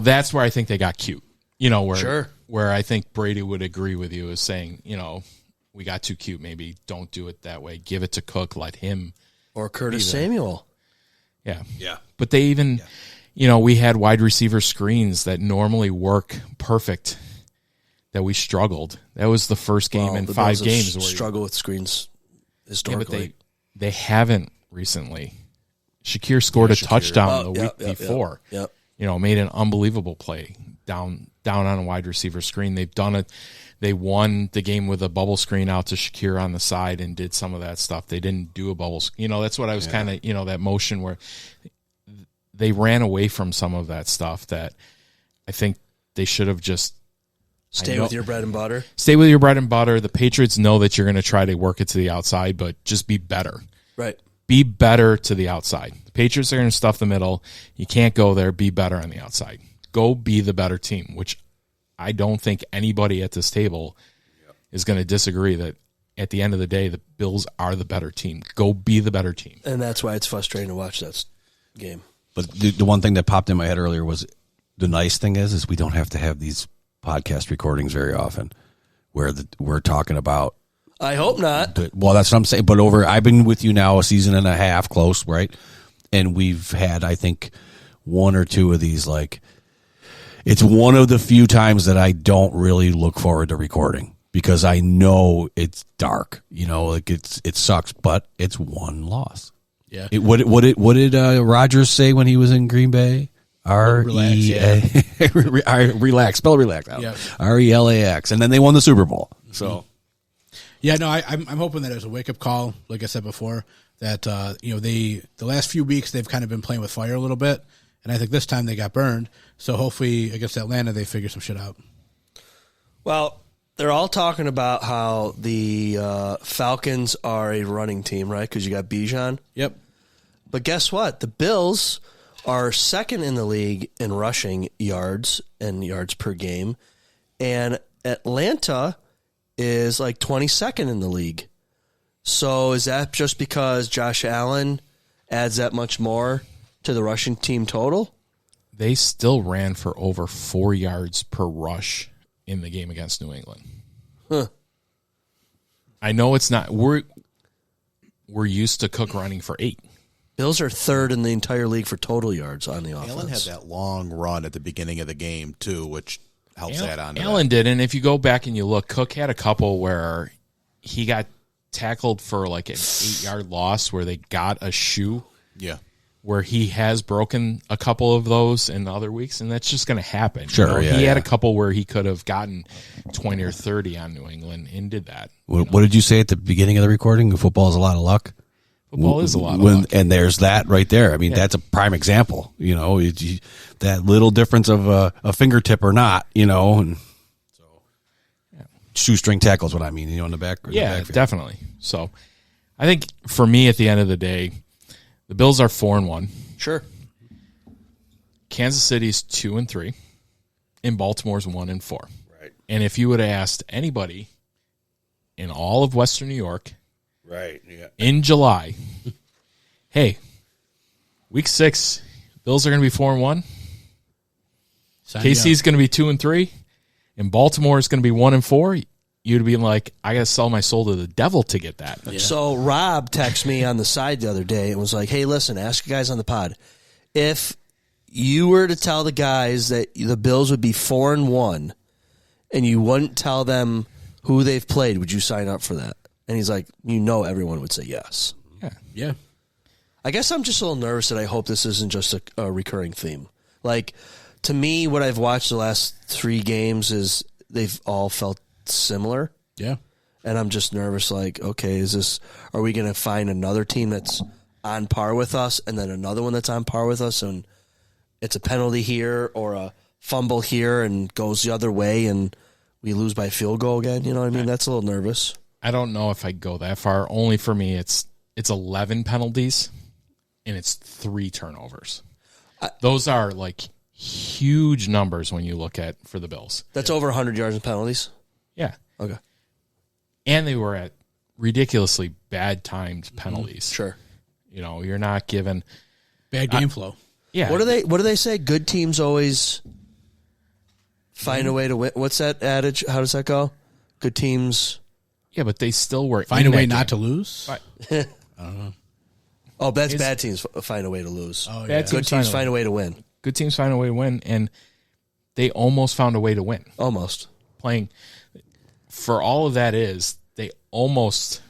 That's where I think they got cute. Sure. Where I think Brady would agree with you is saying, we got too cute. Maybe don't do it that way. Give it to Cook. Let him. Or Curtis Samuel. Yeah. Yeah. But they even, we had wide receiver screens that normally work perfect that we struggled. That was the first game in 5 games. Struggle with screens historically. Yeah, but they haven't recently. Shakir scored a touchdown the week before. Yep. Made an unbelievable play down on a wide receiver screen. They've done it. They won the game with a bubble screen out to Shakir on the side and did some of that stuff. They didn't do a bubble. That's what I was kind of, that motion where they ran away from some of that stuff that I think they should have just Stay with your bread and butter. Stay with your bread and butter. The Patriots know that you're going to try to work it to the outside, but just be better. Right. Be better to the outside. The Patriots are going to stuff the middle. You can't go there. Be better on the outside. Go be the better team, which I don't think anybody at this table is going to disagree that at the end of the day, the Bills are the better team. Go be the better team. And that's why it's frustrating to watch that game. But the one thing that popped in my head earlier was the nice thing is we don't have to have these podcast recordings very often where we're talking about. I hope not. Well, that's what I'm saying. But I've been with you now a season and a half, close, right? And we've had, I think, one or two of these. Like, it's one of the few times that I don't really look forward to recording because I know it's dark. Like it sucks, but it's one loss. Yeah. What did Rodgers say when he was in Green Bay? Relax. Spell relax out. Yep. RELAX, and then they won the Super Bowl. So, yeah, no, I'm hoping that it was a wake up call. Like I said before, that the last few weeks they've kind of been playing with fire a little bit, and I think this time they got burned. So hopefully against Atlanta they figure some shit out. Well, they're all talking about how the Falcons are a running team, right? Because you got Bijan. Yep. But guess what? The Bills are second in the league in rushing yards and yards per game, and Atlanta is like 22nd in the league. So is that just because Josh Allen adds that much more to the rushing team total? They still ran for over 4 yards per rush in the game against New England. Huh. I know it's not. We're used to Cook running for 8. Bills are third in the entire league for total yards on the offense. Allen had that long run at the beginning of the game, too, which helps add on to Allen that. did, and if you go back and you look, Cook had a couple where he got tackled for like an 8-yard loss where they got a shoe. Yeah. Where he has broken a couple of those in other weeks, and that's just going to happen. Sure, he had a couple where he could have gotten 20 or 30 on New England and did that. What did you say at the beginning of the recording? Football is a lot of luck. Football is a lot of luck. And there's that right there. I mean, that's a prime example. That little difference of a fingertip or not. And so shoestring tackle is what I mean. In the back. Yeah, definitely. So I think for me, at the end of the day, the Bills are 4-1. Sure. Kansas City's 2-3, and Baltimore's 1-4. Right. And if you would have asked anybody in all of Western New York, right, yeah, in July, hey, week 6, Bills are going to be 4-1. KC's going to be 2-3, and Baltimore is going to be 1-4. You'd be like, I got to sell my soul to the devil to get that. Yeah. So Rob texted me on the side the other day and was like, hey, listen, ask you guys on the pod. If you were to tell the guys that the Bills would be 4-1 and you wouldn't tell them who they've played, would you sign up for that? And he's like, everyone would say yes. Yeah. I guess I'm just a little nervous that I hope this isn't just a recurring theme. Like, to me, what I've watched the last 3 games is they've all felt similar. Yeah. And I'm just nervous, like, okay, are we going to find another team that's on par with us and then another one that's on par with us and it's a penalty here or a fumble here and goes the other way and we lose by field goal again? You know what I mean? That's a little nervous. I don't know if I'd go that far. Only for me, it's 11 penalties and it's 3 turnovers. Those are like huge numbers when you look at for the Bills. That's over 100 yards in penalties? Yeah. Okay. And they were at ridiculously bad timed penalties. Sure. You're not given bad game flow. Yeah. What do they say? Good teams always find a way to win. What's that adage? How does that go? Good teams. Yeah, but they still were Find a way game. not to lose. Right. I don't know. Oh, that's bad teams find a way to lose. Oh, Bad Good teams find a way to win. Good teams find a way to win, and they almost found a way to win. Almost. Playing for all of that is they almost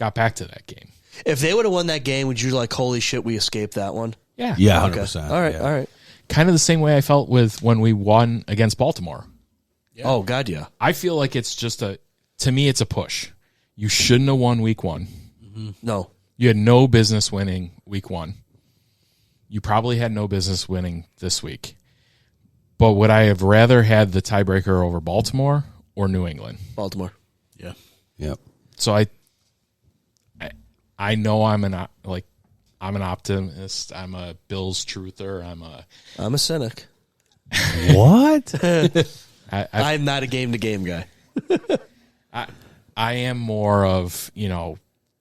got back to that game. If they would have won that game, would you like, holy shit, we escaped that one? Yeah. Yeah, Okay. 100%. All right, yeah. all right. Kind of the same way I felt with when we won against Baltimore. Oh, God, yeah. I feel like it's just to me, it's a push. You shouldn't have won week 1. No. You had no business winning week 1. You probably had no business winning this week. But would I have rather had the tiebreaker over Baltimore or New England? Baltimore. Yeah. Yep. So I know I'm an optimist. I'm a Bills truther. I'm a cynic. What? I'm not a game-to-game guy. I am more of,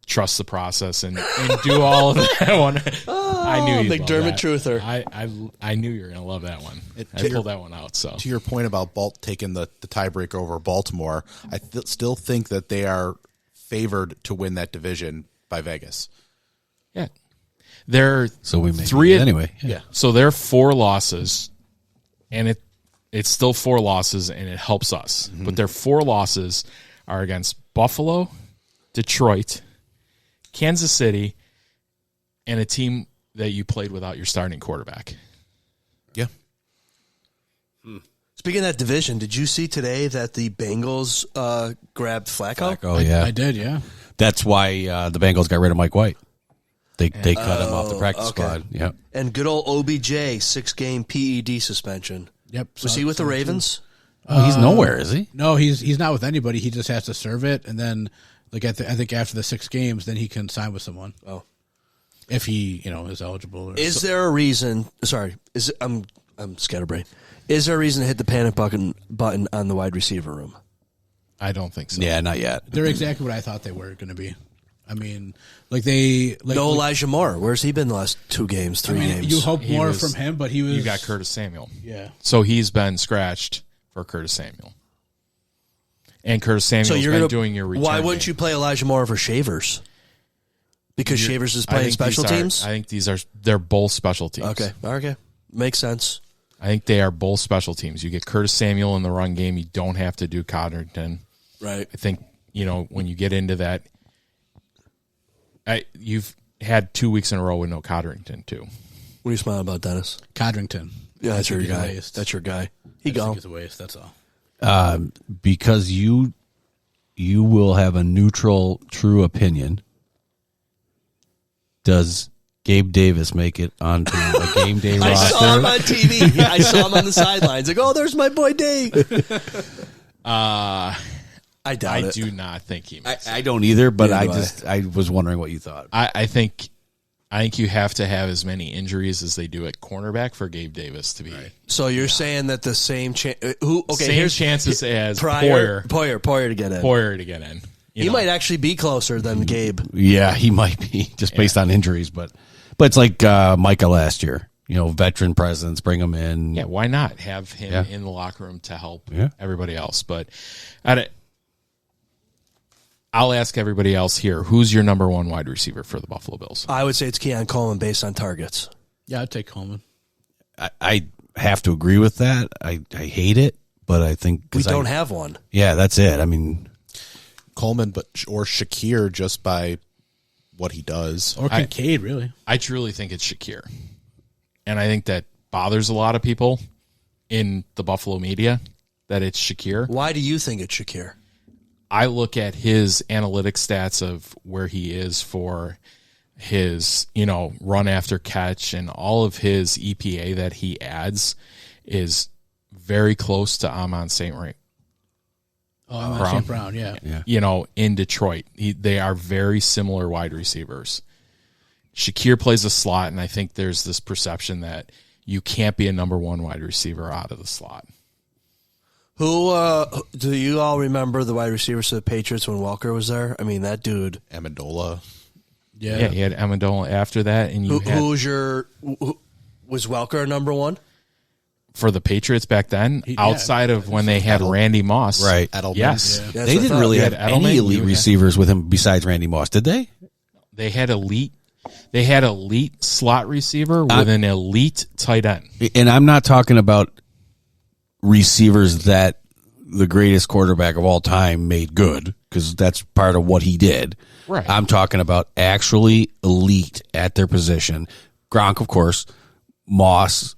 trust the process and do all of that one. I knew you'd McDermott love that. truther. I knew you were going to love that one. I pulled that one out. So To your point about Balt taking the tiebreaker over Baltimore, I still think that they are favored to win that division by Vegas. yeah, they're So we make three it anyway. Yeah. So they're 4 losses, and it's still 4 losses, and it helps us. But their 4 losses are against Buffalo, Detroit, Kansas City, and a team that you played without your starting quarterback. Yeah. Speaking of that division, did you see today that the Bengals grabbed Flacco? Oh, yeah. I did, yeah. That's why the Bengals got rid of Mike White. They cut him off the practice squad. Yeah. And good old OBJ, 6-game PED suspension. Yep. Was he with the Ravens? Oh, he's nowhere, is he? No, he's not with anybody. He just has to serve it, and then I think after the 6 games, then he can sign with someone. Oh, if he is eligible. Is there a reason? Sorry, I'm scatterbrained. Is there a reason to hit the panic button on the wide receiver room? I don't think so. Yeah, not yet. They're exactly what I thought they were going to be. I mean, No Elijah Moore. Where's he been the last 2 games, 3 games? You hope He more was- from him, but he was. You got Curtis Samuel. Yeah. So he's been scratched for Curtis Samuel. And Curtis Samuel's So you're been gonna, doing your return. why wouldn't game. you play Elijah Moore over Shavers? Because Shavers is I playing think special these are- teams? I think they're both special teams. Okay. Makes sense. I think they are both special teams. You get Curtis Samuel in the run game. You don't have to do Codrington. Right. I think, when you get into that, you've had 2 weeks in a row with no Codrington, too. What are you smiling about, Dennis? Codrington. Yeah, that's your think he's a guy. waste. That's your guy. I He just go. think it's a waste. That's all. Because you will have a neutral, true opinion. Does Gabe Davis make it onto a game day I saw him roster? on TV. Yeah, I saw him on the sidelines. Like, oh, there's my boy Dave. I doubt I it. do not think he makes it. I don't either, but Neither do I was wondering what you thought. I think you have to have as many injuries as they do at cornerback for Gabe Davis to be So you're saying that the same chance? same chances as Poyer to get in. Poyer to get in. He might actually be closer than Gabe. Yeah, he might be just based on injuries, but it's like Micah last year. Veteran presence, bring him in. Yeah, why not have him Yeah. in the locker room to help Yeah. everybody else? But I'll ask everybody else here: who's your number 1 wide receiver for the Buffalo Bills? I would say it's Keon Coleman based on targets. Yeah, I'd take Coleman. I have to agree with that. I hate it, but I think We don't have one. Yeah, that's it. I mean, Coleman, or Shakir just by what he does. Or Kincaid, really. I truly think it's Shakir, and I think that bothers a lot of people in the Buffalo media that it's Shakir. Why do you think it's Shakir? I look at his analytic stats of where he is for his, run after catch, and all of his EPA that he adds is very close to Amon St. St. Brown, yeah. In Detroit. They are very similar wide receivers. Shakir plays a slot, and I think there's this perception that you can't be a number 1 wide receiver out of the slot. Who do you all remember the wide receivers of the Patriots when Walker was there? I mean, that dude. Amendola. Yeah, he had Amendola after that, and Was Welker number 1? for the Patriots back then, outside of when they had Randy Moss. right. Edelman. Yes. Yeah, They didn't really You have had any Edelman, elite you had- receivers with him besides Randy Moss, did they? They had elite slot receiver with an elite tight end. And I'm not talking about receivers that the greatest quarterback of all time made good, because that's part of what he did. Right. I'm talking about actually elite at their position. Gronk, of course, Moss,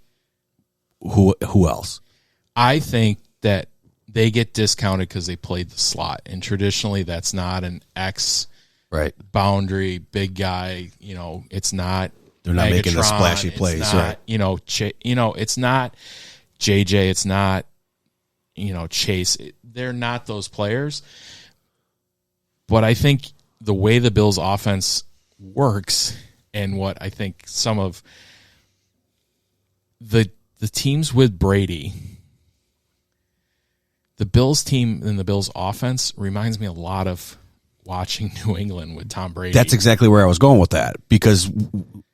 who else? I think that they get discounted because they played the slot, and traditionally that's not an X Right. boundary big guy. It's not. They're not making the Megatron, splashy it's plays, not, right? It's not JJ. It's not, Chase. They're not those players. But I think the way the Bills' offense works, and what I think some of the teams with Brady, the Bills team and the Bills' offense reminds me a lot of watching New England with Tom Brady. That's exactly where I was going with that, because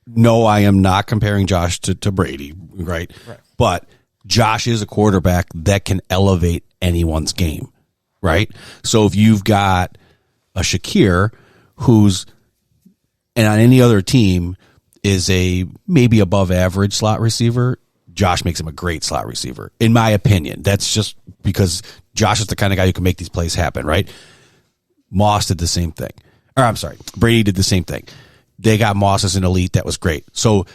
no, I am not comparing Josh to Brady, right? But Josh is a quarterback that can elevate anyone's game, right? So if you've got a Shakir who's, and on any other team, is a maybe above average slot receiver, Josh makes him a great slot receiver, in my opinion. That's just because Josh is the kind of guy who can make these plays happen, right? Moss did the same thing. Or I'm sorry, Brady did the same thing. They got Moss as an elite. That was great. So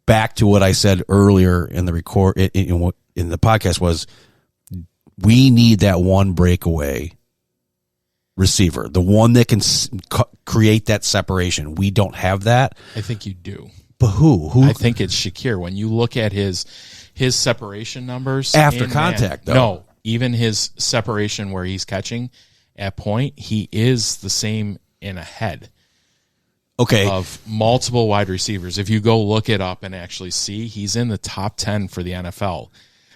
back to what I said earlier in the in the podcast was, we need that one breakaway receiver, the one that can create that separation. We don't have that. I think you do. But who? I think it's Shakir. When you look at his separation numbers after contact, though. No, even his separation where he's catching at point, he is the same in a head. Okay. Of multiple wide receivers. If you go look it up and actually see, he's in the top 10 for the NFL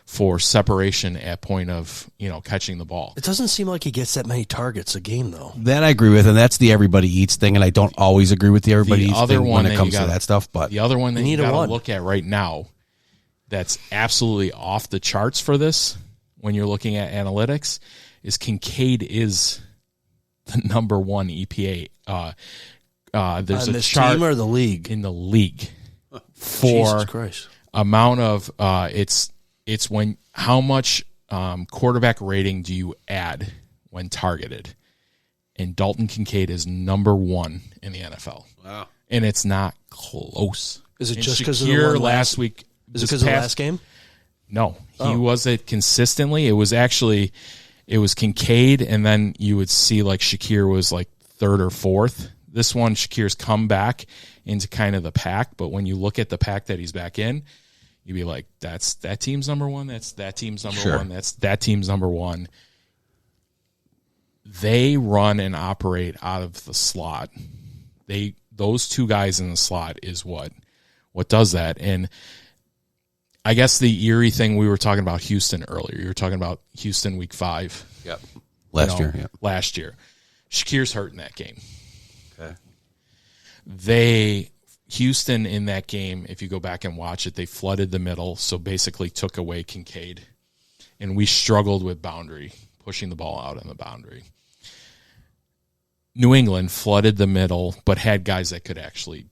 for separation at point of, catching the ball. It doesn't seem like he gets that many targets a game, though. That I agree with, and that's the everybody eats thing, and I don't always agree with the everybody eats thing when it comes to that stuff. But the other one that you got to look at right now that's absolutely off the charts for this, when you're looking at analytics, is Kincaid is the number one EPA. There's on a this chart team or the league? in the league for Jesus Christ. amount of it's when how much quarterback rating do you add when targeted, and Dalton Kincaid is number one in the NFL. Wow, and it's not close. Is it And just because of the Shakir one last week? Is it because of the last game? No, he wasn't consistently. It was Kincaid, and then you would see like Shakir was like third or fourth. This one, Shakir's come back into kind of the pack, but when you look at the pack that he's back in, you'd be like, that's that team's number one, that's that team's number one, that's that team's number one. They run and operate out of the slot. Those two guys in the slot is what does that. And I guess the eerie thing, we were talking about Houston earlier. You were talking about Houston week 5. Yep. Last year. Shakir's hurt in that game. Okay. Houston in that game, if you go back and watch it, they flooded the middle, so basically took away Kincaid. And we struggled with boundary, pushing the ball out on the boundary. New England flooded the middle, but had guys that could actually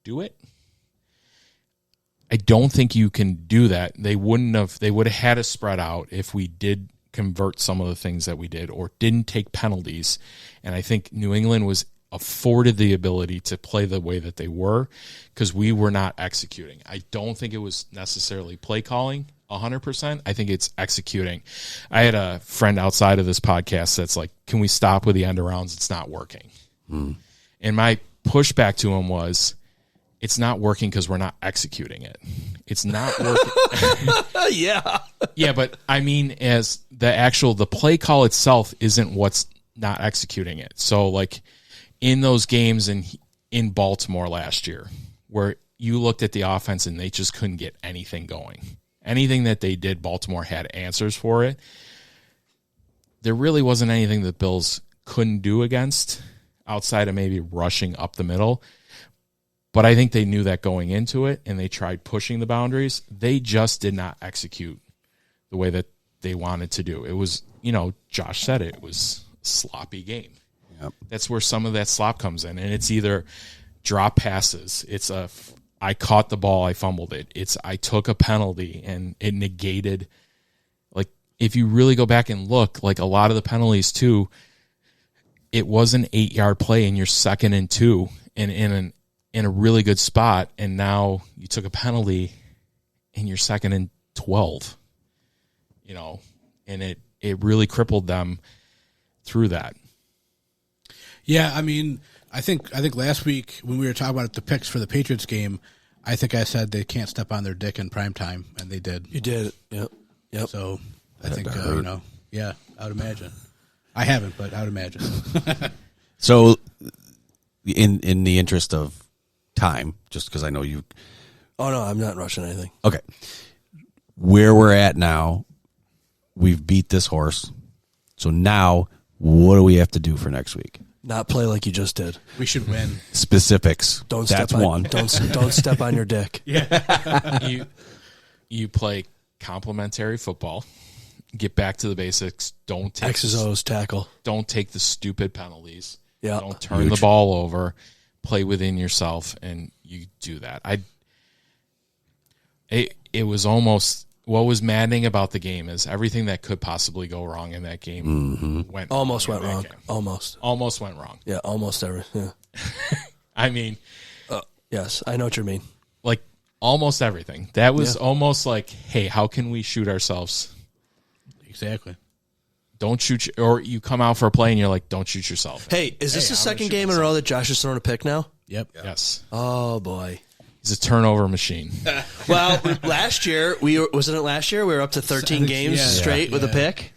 do it. I don't think you can do that. They would have had us spread out if we did convert some of the things that we did or didn't take penalties. And I think New England was afforded the ability to play the way that they were because we were not executing. I don't think it was necessarily play calling 100%. I think it's executing. I had a friend outside of this podcast that's like, can we stop with the end arounds? It's not working. And my pushback to him was, it's not working because we're not executing it. It's not working. Yeah, but I mean, as the play call itself isn't what's not executing it. So like in those games in Baltimore last year, where you looked at the offense and they just couldn't get anything going. Anything that they did, Baltimore had answers for it. There really wasn't anything that Bills couldn't do against outside of maybe rushing up the middle. But I think they knew that going into it, and they tried pushing the boundaries. They just did not execute the way that they wanted to do. It was, Josh said it was a sloppy game. Yep. That's where some of that slop comes in, and it's either drop passes. It's I caught the ball, I fumbled it. It's I took a penalty, and it negated. Like if you really go back and look, like a lot of the penalties too, it was an 8-yard play and you're 2nd and 2 and in a really good spot, and now you took a penalty and you're 2nd and 12. You know, and it really crippled them through that. Yeah, I mean, I think last week when we were talking about the picks for the Patriots game, I think I said they can't step on their dick in prime time, and they did. You did. Yep. So I think yeah, I would imagine. I haven't, but I would imagine. So, in the interest of time, just because I know you. Oh no, I'm not rushing anything. Okay, where we're at now, we've beat this horse. So now, what do we have to do for next week? Not play like you just did. We should win. Specifics. Don't That's step on, one. Don't step on your dick. You play complementary football. Get back to the basics. Don't take X's O's tackle. Don't take the stupid penalties. Yeah. Don't turn the ball over. Play within yourself, and you do that. It was almost, what was maddening about the game is everything that could possibly go wrong in that game Almost went wrong. Almost went wrong. Yeah, almost everything. Yeah. I mean, Yes, I know what you mean. like almost everything. That was almost like, hey, how can we shoot ourselves? Exactly. Don't shoot, or you come out for a play and you're like, don't shoot yourself. Hey, is this the second game in a row that Josh has thrown a pick now? Yep. Yes. Oh boy. He's a turnover machine. Well, last year wasn't it last year we were up to 13 games straight with a pick.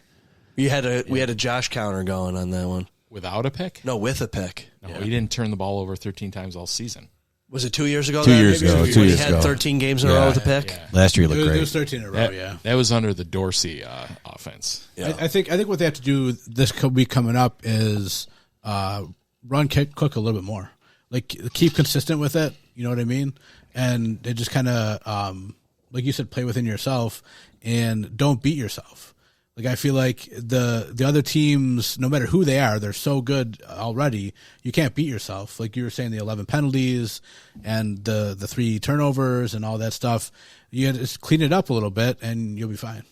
We had a Josh counter going on that one. Without a pick? No, with a pick. No, he didn't turn the ball over 13 times all season. Was it 2 years ago? 2 years ago. When 2 he years had ago. 13 games in a row with a pick. Yeah. Last year he looked It great. was 13 in a row, That was under the Dorsey offense. Yeah. I think what they have to do this week coming up is run Cook a little bit more. Like keep consistent with it. You know what I mean? And they just kind of, like you said, play within yourself and don't beat yourself. Like I feel like the other teams, no matter who they are, they're so good already. You can't beat yourself. Like you were saying, the 11 penalties and the 3 turnovers and all that stuff. You just clean it up a little bit and you'll be fine.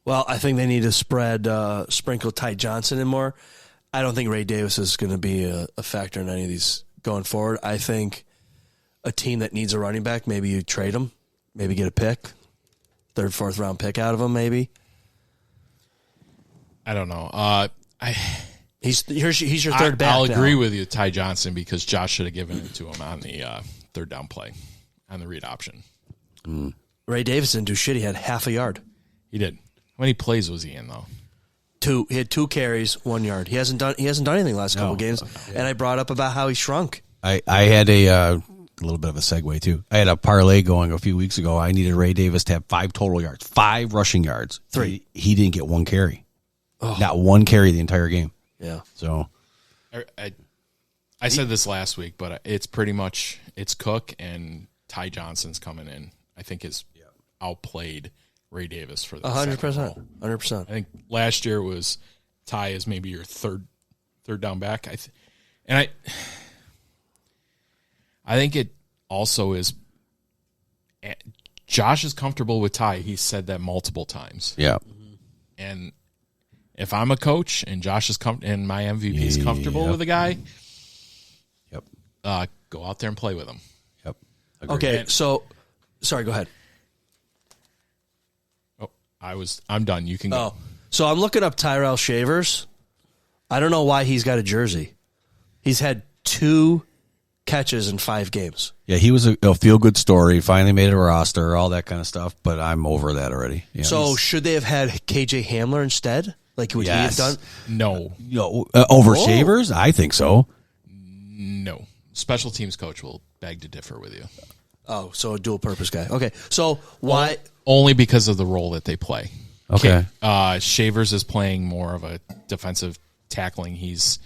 Well, I think they need to sprinkle Ty Johnson in more. I don't think Ray Davis is going to be a factor in any of these going forward. I think a team that needs a running back, maybe you trade him, maybe get a pick, 3rd, 4th round pick out of him, maybe. I don't know. He's your third back. I'll now. agree with you, Ty Johnson, because Josh should have given it to him on the 3rd down play on the read option. Ray Davis didn't do shit. He had half a yard. He did. How many plays was he in though? 2. He had 2 carries, 1 yard. He hasn't done anything the last couple games. And I brought up about how he shrunk. I had a little bit of a segue too. I had a parlay going a few weeks ago. I needed Ray Davis to have 5 total yards, 5 rushing yards. 3. He didn't get 1 carry. Not 1 carry the entire game. Yeah. So I said this last week, but it's pretty much it's Cook and Ty Johnson's coming in. I think has outplayed Ray Davis for the 100%. 100%. I think last year was Ty is maybe your third down back. I think it also is. Josh is comfortable with Ty. He said that multiple times. yeah. And if I'm a coach and Josh is and my MVP is comfortable with a guy, go out there and play with him. Yep. Agreed. Okay, so sorry, go ahead. Oh, I'm done. You can go. Oh, so I'm looking up Tyrell Shavers. I don't know why he's got a jersey. He's had 2 catches in 5 games. Yeah, he was a feel-good story. Finally made a roster, all that kind of stuff. But I'm over that already. Yeah. So should they have had KJ Hamler instead? Like would he have done? No. Over Shavers? I think so. No. Special teams coach will beg to differ with you. Oh, so a dual-purpose guy. Okay, so why? Only because of the role that they play. Okay. Shavers is playing more of a defensive tackling. He's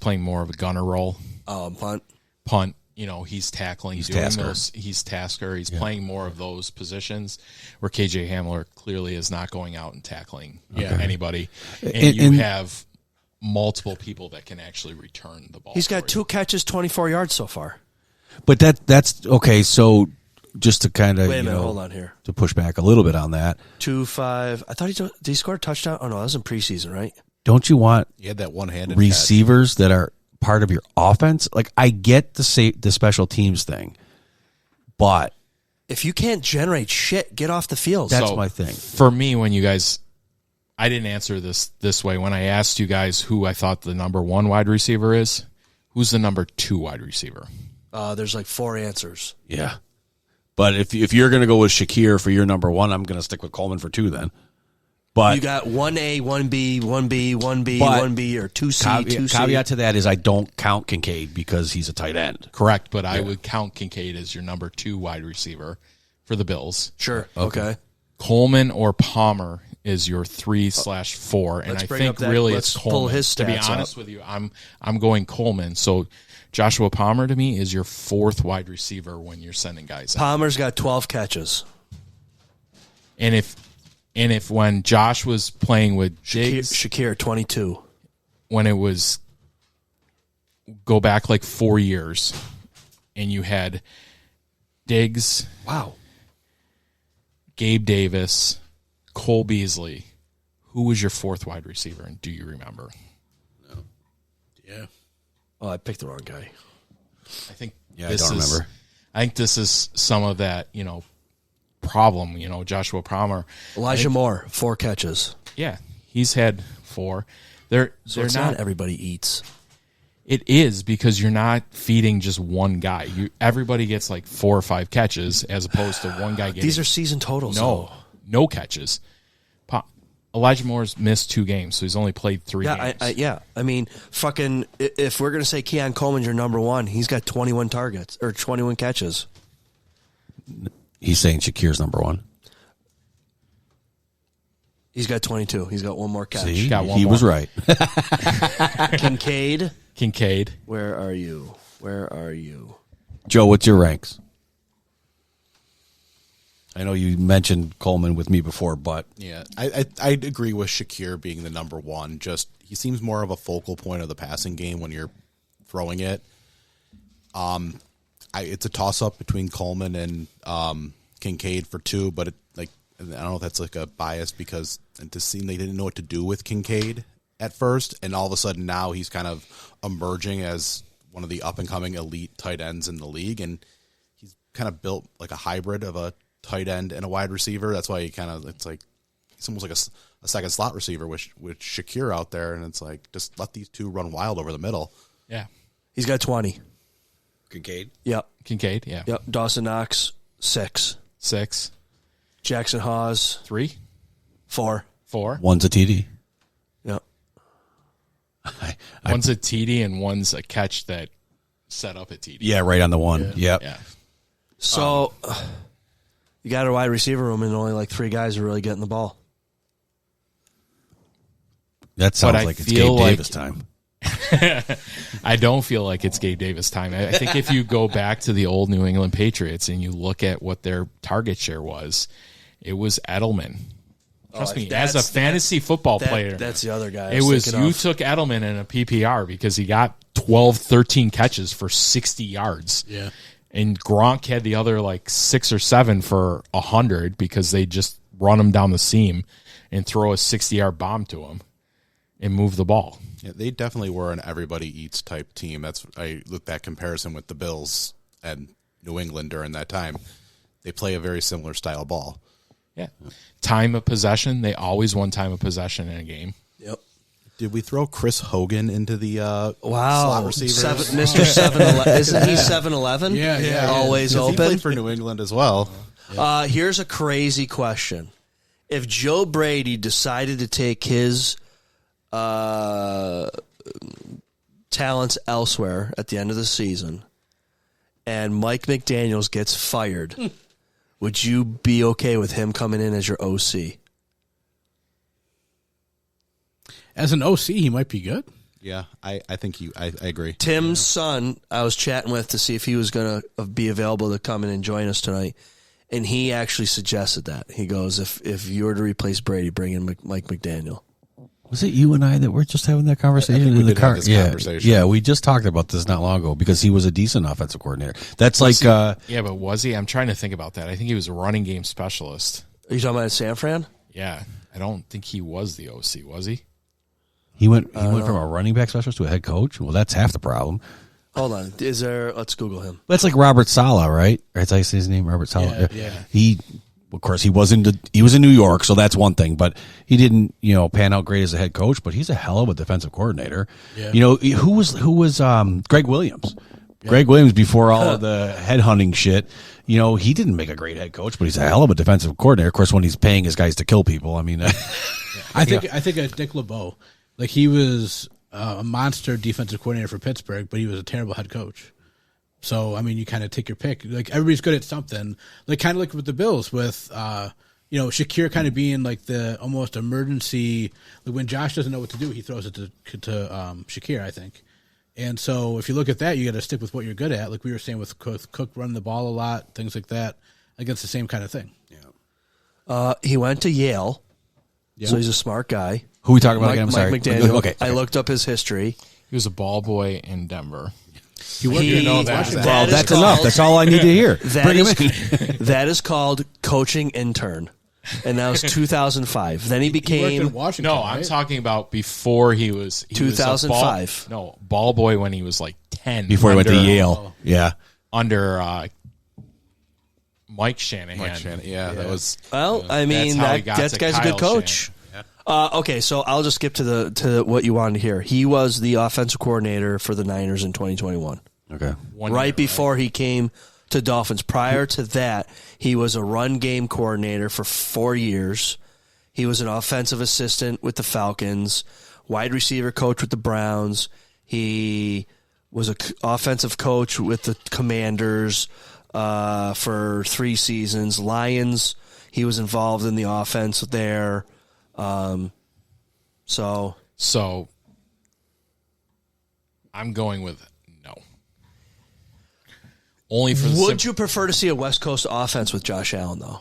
playing more of a gunner role. Punt. He's tackling. He's tasker. He's tasker. He's playing more of those positions where KJ Hamler clearly is not going out and tackling anybody. And you have multiple people that can actually return the ball. He's got 2 catches, 24 yards so far. But that's okay. So just to kind of, Wait a minute, hold on here. to push back a little bit on that. 2-5. I thought did he score a touchdown? Oh no, that was in preseason, right? Don't you want He had that one-handed receivers that are part of your offense? Like, I get the special teams thing, but If you can't generate shit, get off the field. that's my thing. For me, when you guys, I didn't answer this way. When I asked you guys who I thought the number 1 wide receiver is, who's the number 2 wide receiver? There's like 4 answers. Yeah. But if you're going to go with Shakir for your number 1, I'm going to stick with Coleman for 2 then. But You got 1A, 1B, 1B, 1B, But 1B, or 2C, 2C. caveat to that is I don't count Kincaid because he's a tight end. Correct, but I would count Kincaid as your number 2 wide receiver for the Bills. Sure. Okay. Coleman or Palmer is your 3/4, and Let's I bring think up that- really let's it's pull Coleman. his To be stats honest up. with you, I'm going Coleman. So Joshua Palmer to me is your 4th wide receiver when you're sending guys out. Palmer's got 12 catches. And if when Josh was playing with Diggs, Shakir 22. when it was go back like 4 years, and you had Diggs, Wow. Gabe Davis, Cole Beasley, who was your 4th wide receiver, and do you remember? Yeah. Oh, I picked the wrong guy. I think I don't remember. I think this is some of that, problem, Joshua Palmer. Elijah Moore, 4 catches. Yeah, he's had 4. They're It's not everybody eats. It is because you're not feeding just one guy. Everybody gets like 4 or 5 catches as opposed to one guy getting. These are season totals. though. no catches. Elijah Moore's missed 2 games, so he's only played 3 Yeah, games. I mean, fucking, if we're going to say Keon Coleman's your number 1, he's got 21 targets, or 21 catches. He's saying Shakir's number 1. He's got 22. He's got 1 more catch. See, got one he more. was right. Kincaid, Where are you? Joe, what's your ranks? I know you mentioned Coleman with me before, but Yeah, I'd agree with Shakir being the number 1. Just he seems more of a focal point of the passing game when you're throwing it. It's a toss up between Coleman and Kincaid for 2, but I don't know if that's like a bias because it just seemed they didn't know what to do with Kincaid at first, and all of a sudden now he's kind of emerging as one of the up and coming elite tight ends in the league, and he's kind of built like a hybrid of a tight end and a wide receiver. That's why it's almost like a second slot receiver with Shakir out there, and it's like just let these 2 run wild over the middle. Yeah. He's got 20. Kincaid. Yep. Kincaid, yeah. Yep. Dawson Knox, 6. 6. Jackson Hawes, 3. 4. 4. One's a TD. Yep. One's a TD and one's a catch that set up a TD. Yeah, right on the 1. Yep. Yeah. So you got a wide receiver room and only like 3 guys are really getting the ball. That sounds I like it's feel Gabe like- Davis time. I don't feel like it's Gabe Davis time. I think if you go back to the old New England Patriots and you look at what their target share was, it was Edelman. Trust me, as a fantasy football player, That's the other guy. it was you took Edelman in a PPR because he got 12, 13 catches for 60 yards. Yeah. And Gronk had the other like 6 or 7 for 100 because they just run him down the seam and throw a 60-yard bomb to him and move the ball. Yeah, they definitely were an everybody eats type team. I looked at comparison with the Bills and New England during that time. They play a very similar style of ball. Yeah. Time of possession. They always won time of possession in a game. Yep. Did we throw Chris Hogan into the Wow. slot receivers? Mr. 7-Eleven. Isn't he 7-Eleven? Yeah. Always Because he open. played for New England as well. Here's a crazy question. If Joe Brady decided to take his talents elsewhere at the end of the season and Mike McDaniels gets fired, would you be okay with him coming in as your OC? As an OC, he might be good. Yeah, I think I agree. Tim's son, I was chatting with to see if he was going to be available to come in and join us tonight, and he actually suggested that. He goes, if you were to replace Brady, bring in Mike McDaniel. Was it you and I that were just having that conversation we in the did have car? this Yeah, conversation. yeah. We just talked about this not long ago because he was a decent offensive coordinator. That's like, Yeah, but was he? I'm trying to think about that. I think he was a running game specialist. Are you talking about San Fran? Yeah, I don't think he was the OC, was he? he went from a running back specialist to a head coach. Well, that's half the problem. Hold on. Is there? Let's Google him. That's like Robert Saleh, right? That's how you say his name, Robert Saleh. Yeah. He, of course, he was in New York, so that's one thing. But he didn't, pan out great as a head coach. But he's a hell of a defensive coordinator. Yeah. Who was Greg Williams? Yeah. Greg Williams before all of the headhunting shit. He didn't make a great head coach, but he's a hell of a defensive coordinator. Of course, when he's paying his guys to kill people, I mean, I think Dick LeBeau, like he was a monster defensive coordinator for Pittsburgh, but he was a terrible head coach. So, I mean, you kind of take your pick. Like, everybody's good at something. Like, kind of like with the Bills, with, Shakir kind of being like the almost emergency. Like, when Josh doesn't know what to do, he throws it to Shakir, I think. And so, if you look at that, you got to stick with what you're good at. Like we were saying with Cook running the ball a lot, things like that. Like, it's the same kind of thing. Yeah. He went to Yale, so he's a smart guy. Who are we talking about again? I'm sorry. Mike McDaniel. Okay. I looked up his history. He was a ball boy in Denver. He worked in know that. Well, that's enough. That's all I need to hear. Bring him in. That is called coaching intern. And that was 2005. Then he He worked became in Washington. No, I'm talking about before he was 2005. Ball boy when he was like 10. Before he went to Yale. Yeah. Under Mike Shanahan. That was. Well, I mean, how he got that to guy's a Kyle good coach. Okay, so I'll just skip to what you wanted to hear. He was the offensive coordinator for the Niners in 2021. Okay. Right before he came to Dolphins. Prior to that, he was a run game coordinator for 4 years. He was an offensive assistant with the Falcons, wide receiver coach with the Browns. He was an offensive coach with the Commanders for 3 seasons. Lions, he was involved in the offense there. So I'm going with no. Only for would you prefer to see a West Coast offense with Josh Allen, though?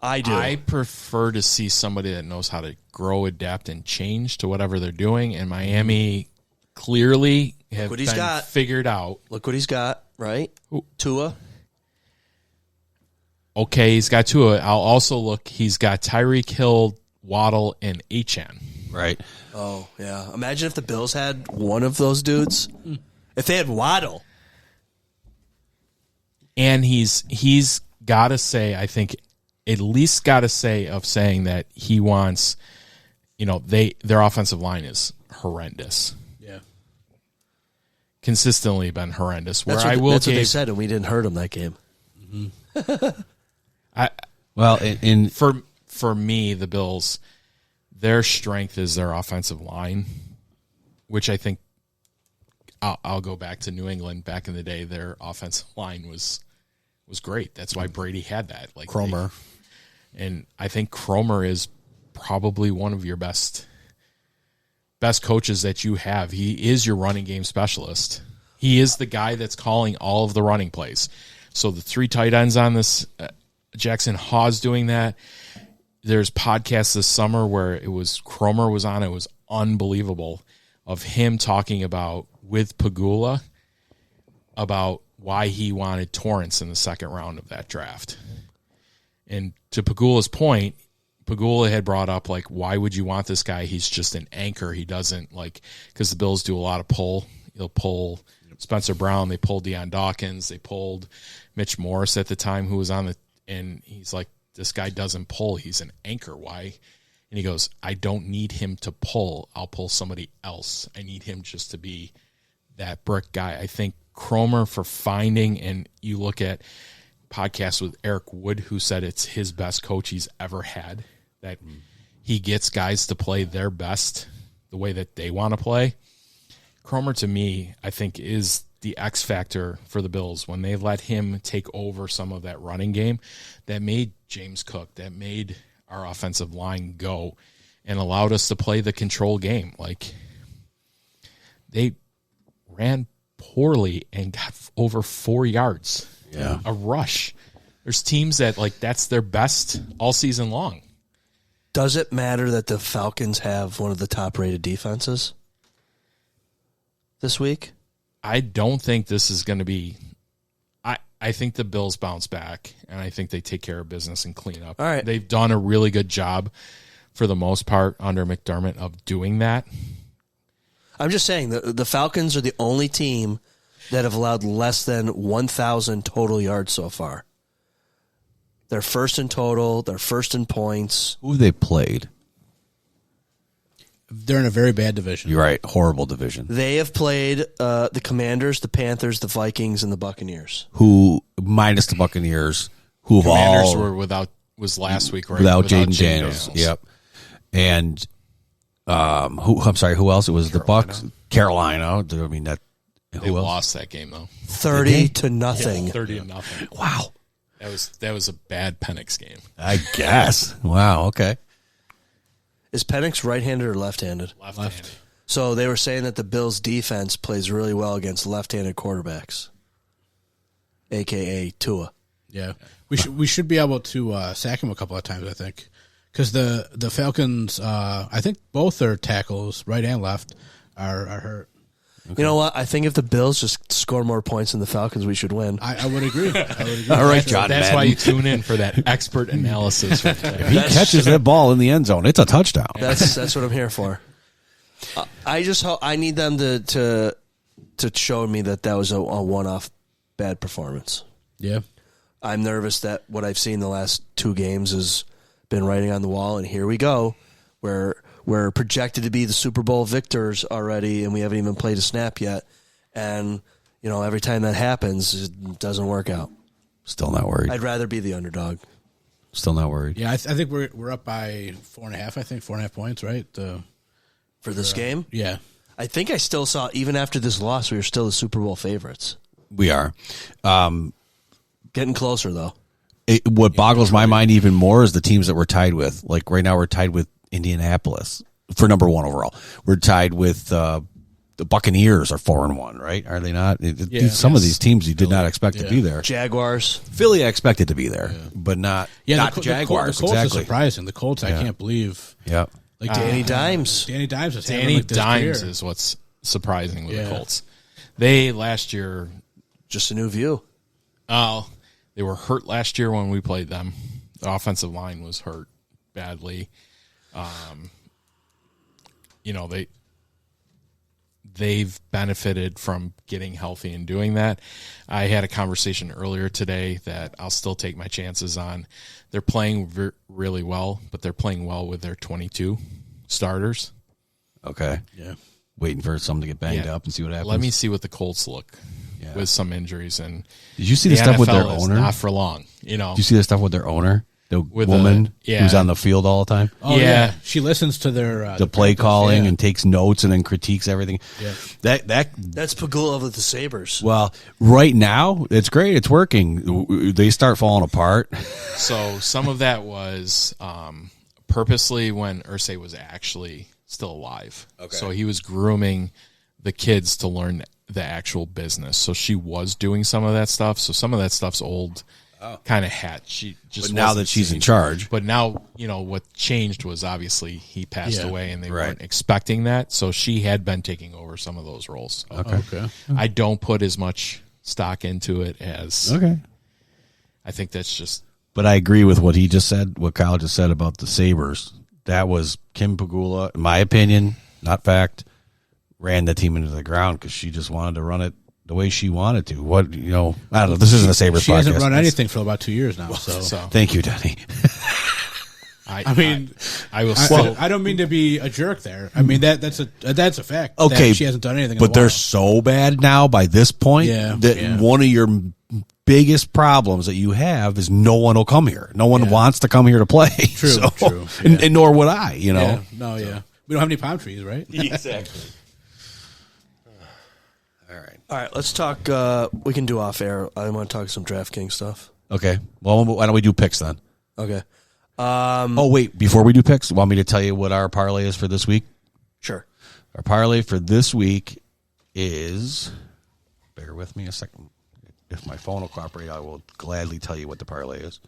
I do. I prefer to see somebody that knows how to grow, adapt, and change to whatever they're doing. And Miami clearly have been figured out. Look what he's got, right? Tua. Okay, he's got Tua. I'll also look. He's got Tyreek Hill, Waddle, and Achane. Right. Oh, yeah. Imagine if the Bills had one of those dudes. If they had Waddle. And he's got to say, I think, at least got to say of saying that he wants, their offensive line is horrendous. Yeah. Consistently been horrendous. That's what they said, and we didn't hurt them that game. Mm-hmm. For me, the Bills, their strength is their offensive line, which I think I'll go back to New England back in the day. Their offensive line was great. That's why Brady had that. Like Cromer. And I think Cromer is probably one of your best coaches that you have. He is your running game specialist. He is the guy that's calling all of the running plays. So the 3 tight ends on this, Jackson Hawes doing that. There's podcasts this summer where it was Cromer was on. It was unbelievable of him talking about with Pagula about why he wanted Torrance in the second round of that draft. And to Pagula's point, Pagula had brought up, like, why would you want this guy? He's just an anchor. He doesn't, because the Bills do a lot of pull. He'll pull Spencer Brown. They pulled Deion Dawkins. They pulled Mitch Morris at the time, who was on and he's like, this guy doesn't pull. He's an anchor. Why? And he goes, I don't need him to pull. I'll pull somebody else. I need him just to be that brick guy. I think Cromer for finding, and you look at podcasts with Eric Wood, who said it's his best coach he's ever had, that he gets guys to play their best the way that they want to play. Cromer, to me, I think is the X factor for the Bills when they let him take over some of that running game that made James Cook, that made our offensive line go and allowed us to play the control game. Like, they ran poorly and got over 4 yards. A rush. There's teams that, that's their best all season long. Does it matter that the Falcons have one of the top-rated defenses this week? I don't think this is going to be. I think the Bills bounce back, and I think they take care of business and clean up. All right. They've done a really good job, for the most part, under McDermott of doing that. I'm just saying the Falcons are the only team that have allowed less than 1,000 total yards so far. They're first in total. They're first in points. Who have they played? They're in a very bad division. You're right. Horrible division. They have played the Commanders, the Panthers, the Vikings, and the Buccaneers. Who, minus the Buccaneers, who have Commanders all was last week, right? without Jaden Daniels. Yep. And who else? It was the Bucks. Carolina. I mean that. They lost that game though. 30-0. 30-0. Wow. That was a bad Penix game. I guess. Wow. Okay. Is Penix right-handed or left-handed? Left-handed. So they were saying that the Bills' defense plays really well against left-handed quarterbacks, a.k.a. Tua. Yeah, we should be able to sack him a couple of times, I think, because the Falcons, I think both their tackles, right and left, are hurt. Okay. You know what? I think if the Bills just score more points than the Falcons, we should win. I would agree. All right, John. That's why you tune in for that expert analysis. Right there. If he catches that ball in the end zone, it's a touchdown. That's what I'm here for. I just hope I need them to show me that was a one-off bad performance. Yeah. I'm nervous that what I've seen the last 2 games has been writing on the wall, and here we go, where we're projected to be the Super Bowl victors already, and we haven't even played a snap yet. And, every time that happens, it doesn't work out. Still not worried. I'd rather be the underdog. Still not worried. Yeah, I think we're up by 4.5. I think 4.5 points, right? For this game? Yeah. I think I still saw, even after this loss, we were still the Super Bowl favorites. We are. Getting closer, though. What boggles my mind even more is the teams that we're tied with. Like right now, we're tied with Indianapolis for number 1 overall. We're tied with the Buccaneers are 4-1, right? Are they not? Some of these teams you did not expect to be there. Jaguars, Philly, I expected to be there, but not the Jaguars. The Colts exactly. are surprising. The Colts, I can't believe. Yeah, like Danny Dimes. Danny Dimes is what's surprising with the Colts. They last year just a new view. Oh, they were hurt last year when we played them. The offensive line was hurt badly. They've benefited from getting healthy and doing that. I had a conversation earlier today that I'll still take my chances on. They're playing really well, but they're playing well with their 22 starters. Okay. Yeah. Waiting for some to get banged up and see what happens. Let me see what the Colts look with some injuries. And did you see the stuff with their owner? Not for long. Did you see the stuff with their owner? The with woman who's on the field all the time. Oh yeah, she listens to their the play calling and takes notes and then critiques everything. Yeah, that's Pagula with the Sabres. Well, right now it's great. It's working. They start falling apart. So some of that was purposely when Irsay was actually still alive. Okay, so he was grooming the kids to learn the actual business. So she was doing some of that stuff. So some of that stuff's old. Kind of hat. She just. But now that she's in charge. But now, what changed was obviously he passed away, and they weren't expecting that. So she had been taking over some of those roles. So okay. I don't put as much stock into it as. Okay. I think that's just. But I agree with what he just said. What Kyle just said about the Sabres. That was Kim Pagula, in my opinion, not fact, ran the team into the ground because she just wanted to run it the way she wanted to. I don't know. This isn't a Sabres podcast. She hasn't run anything for about 2 years now. So thank you, Danny. I will. I don't mean to be a jerk there. I mean that's a fact. Okay, that she hasn't done anything. But they're so bad now by this point that one of your biggest problems that you have is no one will come here. No one wants to come here to play. True. True. And nor would I. We don't have any palm trees, right? Exactly. All right, let's talk. We can do off air. I want to talk some DraftKings stuff. Okay. Well, why don't we do picks then? Okay. Oh, wait. Before we do picks, want me to tell you what our parlay is for this week? Sure. Our parlay for this week is. Bear with me a second. If my phone will cooperate, I will gladly tell you what the parlay is.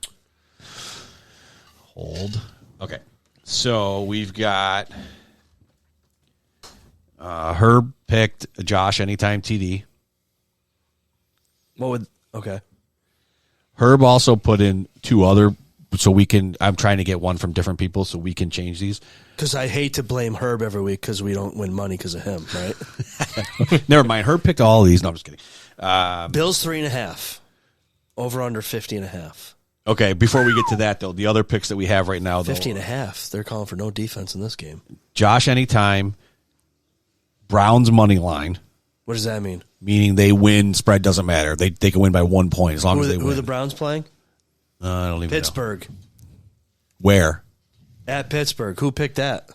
Hold. Okay. So we've got Herb picked Josh anytime TD. Okay. Herb also put in 2 other, so we can. I'm trying to get one from different people so we can change these. Because I hate to blame Herb every week because we don't win money because of him, right? Never mind. Herb picked all of these. No, I'm just kidding. Bills 3.5. Over under 50.5. Okay, before we get to that, though, the other picks that we have right now, though, 50.5. They're calling for no defense in this game. Josh anytime, Browns money line, What does that mean? meaning they win, spread doesn't matter. They can win by 1 point as long as they Who are win. the Browns playing? I don't even know. Pittsburgh. Where? At Pittsburgh. Who picked that?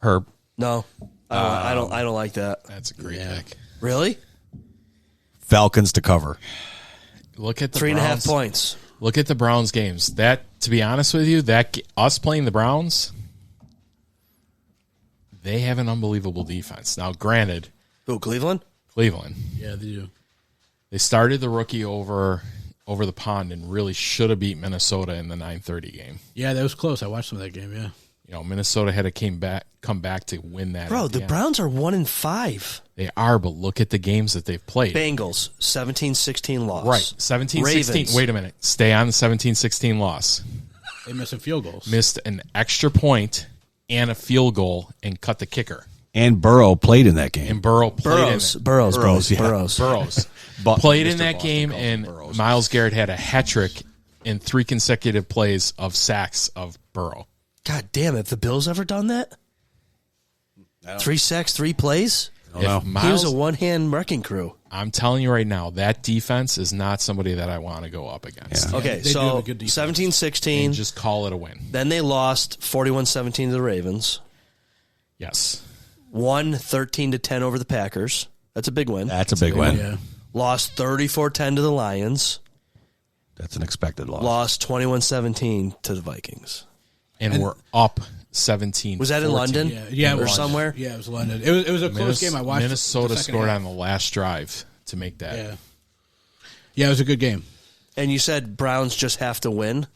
Herb. No. I don't like that. That's a great pick. Really? Falcons to cover. Look at the 3.5 Browns. points. Look at the Browns games. That, to be honest with you, us playing the Browns, they have an unbelievable defense. Now, granted, Who, Cleveland? Cleveland, Yeah, they do. they started the rookie over the pond and really should have beat Minnesota in the 9:30 game. Yeah, that was close. I watched some of that game. Yeah. You know, Minnesota had to come back to win that. Bro, at the end. Browns are 1-5. They are, but look at the games that they've played. Bengals, 17-16 loss. Right, 17-16. Ravens. Wait a minute. Stay on the 17-16 loss. They missed some field goals. Missed an extra point and a field goal and cut the kicker. And Burrow played in that game. And Burrow played in it. Burrows. Burrows But played Mr. in that Boston game, called him and Burrows. Myles Garrett had a hat trick in 3 consecutive plays of sacks of Burrow. God damn it. Have the Bills ever done that? 3 sacks, 3 plays? I don't know. If He was Myles, a one-hand wrecking crew. I'm telling you right now, that defense is not somebody that I want to go up against. Yeah. Okay, they do have so a good defense. 17-16. And just call it a win. Then they lost 41-17 to the Ravens. Yes. Won 13-10 over the Packers. That's a big win. That's a big win. Yeah. Lost 34-10 to the Lions. That's an expected loss. Lost 21-17 to the Vikings. And we're up 17. Was that in London? Yeah, it Or was. somewhere? Yeah, it was London. It was a close game. I watched. Minnesota the second scored half. on the last drive to make that. Yeah. Yeah, it was a good game. And you said Browns just have to win?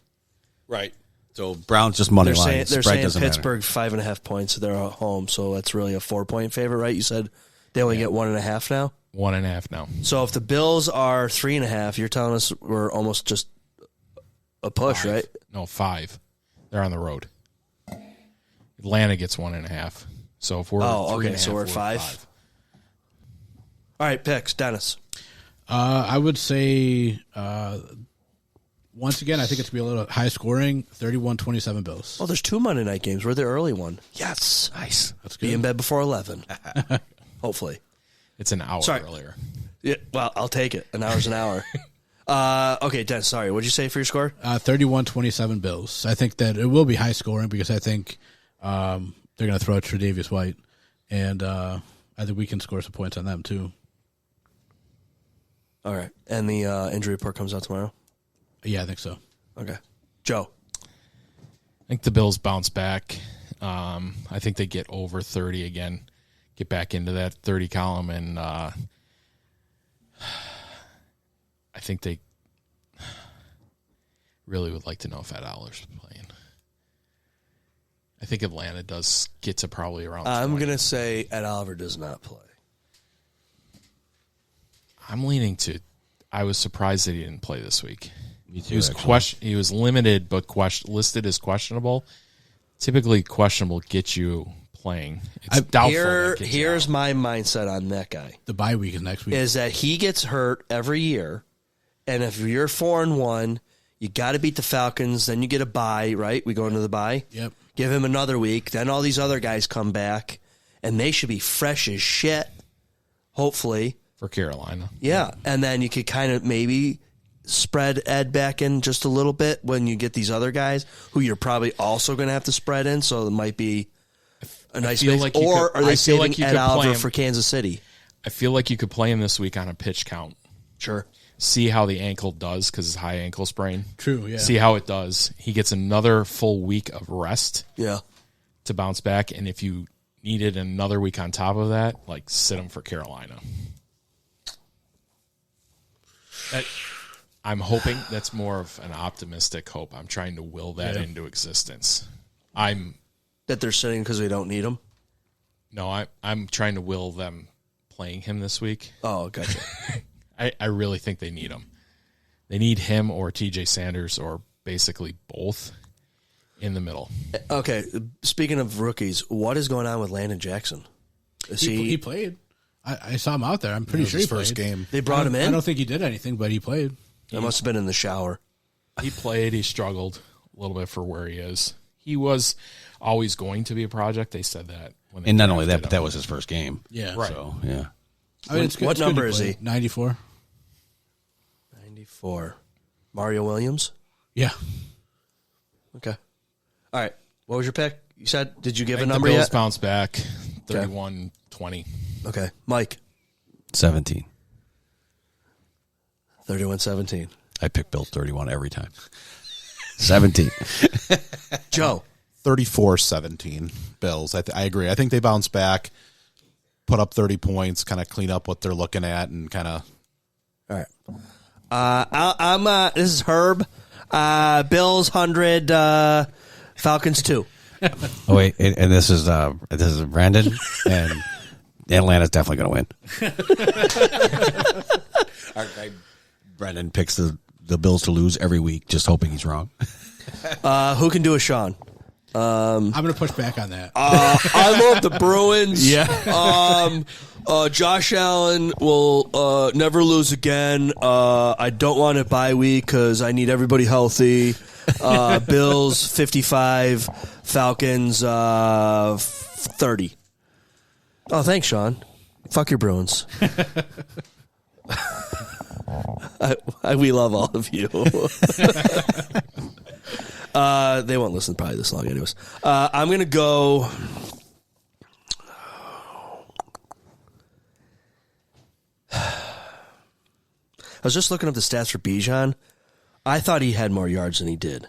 Right. So Browns just money They're line. saying, Spread they're saying doesn't matter. Pittsburgh 5.5 points. They're at home, so that's really a 4-point favorite, right? You said they only get 1.5 now? 1.5 now. So if the Bills are 3.5, you're telling us we're almost just a push, 5. right? No, 5. They're on the road. Atlanta gets 1.5. So if we're 3.5, so we're 5. All right, picks. Dennis. I would say once again, I think it's going to be a little high scoring. 31-27 Bills. Oh, there's 2 Monday night games. We're the early one. Yes. Nice. That's Be in good. bed before 11. Hopefully. It's an hour Sorry. earlier. Yeah, well, I'll take it. An hour's an hour. Okay, Dennis, sorry. What'd you say for your score? 31-27 Bills. I think that it will be high scoring because I think they're going to throw out Tre'Davious White, and I think we can score some points on them too. All right. And the injury report comes out tomorrow? Yeah, I think so. Okay. Joe. I think the Bills bounce back. I think they get over 30 again, get back into that 30 column, and I think they really would like to know if Ed Aller's playing. I think Atlanta does get to probably around 20. I'm going to say Ed Oliver does not play. I'm leaning to. I was surprised that he didn't play this week. Me too, He was actually. He was limited, but listed as questionable. Typically, questionable gets you playing. It's doubtful. that gets you Here's out. my mindset on that guy. The bye week is next week. Is that he gets hurt every year, and if you're 4-1, you got to beat the Falcons. Then you get a bye, right? We go into the bye. Yep. Give him another week. Then all these other guys come back, and they should be fresh as shit. Hopefully, for Carolina. yeah. And then you could kind of maybe spread Ed back in just a little bit when you get these other guys who you're probably also going to have to spread in. So it might be a nice feel mix. like you Or could- are they I feel saving like you Ed could play Oliver him. for Kansas City? I feel like you could play him this week on a pitch count. Sure. See how the ankle does because it's high ankle sprain. True, yeah. See how it does. He gets another full week of rest Yeah. to bounce back, and if you needed another week on top of that, like sit him for Carolina. I'm hoping that's more of an optimistic hope. I'm trying to will that into existence. I'm That they're sitting because they don't need him? No, I'm trying to will them playing him this week. Oh, gotcha. I really think they need him. They need him or TJ Sanders or basically both in the middle. Okay, speaking of rookies, what is going on with Landon Jackson? Is He played. I saw him out there. I'm pretty sure he first played. game. They brought him in? I don't think he did anything, but he played. That must have been in the shower. He played. He struggled a little bit for where he is. He was always going to be a project. They said that. When they And not only that, drafted but that him. was his first game. Yeah. Right. So, yeah. I mean, it's good. What it's good number he is played. he? 94. 94. Mario Williams? Yeah. Okay. All right. What was your pick? You said, did you give I a think number the Bills yet? bounce back 31-20. Okay. Mike, 17. 31-17. I pick Bills 31 every time. 17. Joe, 34-17 Bills. I agree. I think they bounce back, put up 30 points, kind of clean up what they're looking at, and kind of. all right. I'm this is Herb. Bills 100, Falcons 2. Oh, wait. And this is Brandon. And Atlanta's definitely going to win. Brendan picks the Bills to lose every week, just hoping he's wrong. Who can do a Sean? I'm going to push back on that. I love the Bruins. Yeah. Josh Allen will never lose again. I don't want a bye week because I need everybody healthy. Bills 55, Falcons 30. Oh, thanks, Sean. Fuck your Bruins. We love all of you. They won't listen probably this long anyways. I'm going to go... I was just looking up the stats for Bijan. I thought he had more yards than he did.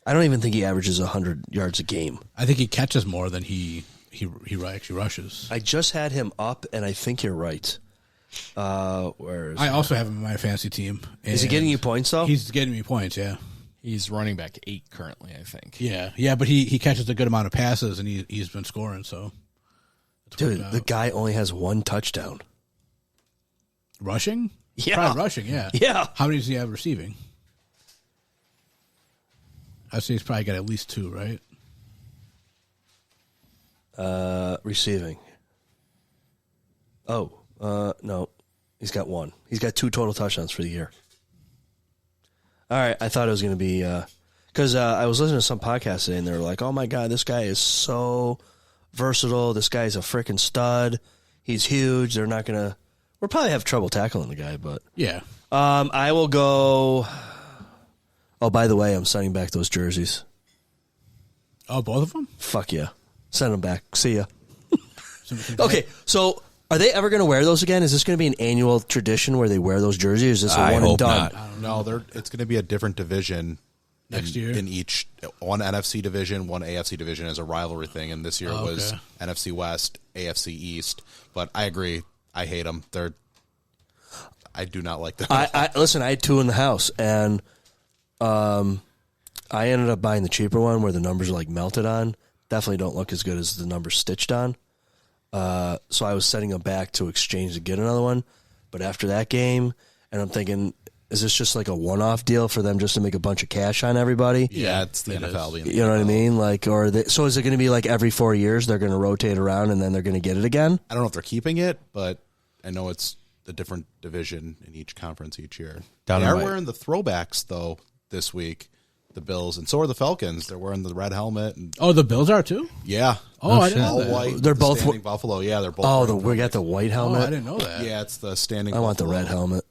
I don't even think he averages 100 yards a game. I think he catches more than he actually rushes. I just had him up, and I think you're right. Where is I also have him in my fantasy team. Is he getting you points, though? He's getting me points, yeah. He's running back 8 currently, I think. Yeah, but he catches a good amount of passes, and he's been scoring, so. Dude, the guy only has 1 touchdown. Rushing? Yeah. Probably rushing, yeah. Yeah. How many does he have receiving? I'd say he's probably got at least 2, right? Receiving. Oh, no. He's got 1. He's got 2 total touchdowns for the year. All right, I thought it was going to be because I was listening to some podcast today, and they were like, "Oh my god, this guy is so versatile. This guy's a freaking stud. He's huge. They're not going to. We'll probably have trouble tackling the guy, but Yeah. I will go. Oh, by the way, I'm sending back those jerseys. Oh, both of them? Fuck yeah, send them back. See ya. Okay, so. Are they ever going to wear those again? Is this going to be an annual tradition where they wear those jerseys? Or is this a I one and hope done? not. No, it's going to be a different division Next year? in each one NFC division, one AFC division as a rivalry thing. And this year it was okay. NFC West, AFC East. But I agree, I hate them. I do not like them. Listen, I had 2 in the house, and I ended up buying the cheaper one where the numbers are like melted on. Definitely don't look as good as the numbers stitched on. So I was setting them back to exchange to get another one. But after that game, and I'm thinking, is this just like a one-off deal for them just to make a bunch of cash on everybody? Yeah, it's the NFL. Being the You know what I NFL. mean? Like, so is it going to be like every 4 years they're going to rotate around and then they're going to get it again? I don't know if they're keeping it, but I know it's a different division in each conference each year. Down They in are my- wearing the throwbacks, though, this week, the Bills, and so are the Falcons. They're wearing the red helmet. And Oh, the Bills are too? yeah. Oh, I didn't All know that. white. They're the both- standing buffalo. Yeah, they're both. Oh, wearing we got the white Oh, helmet. I didn't know that. Yeah, it's the standing. I want the buffalo. red helmet.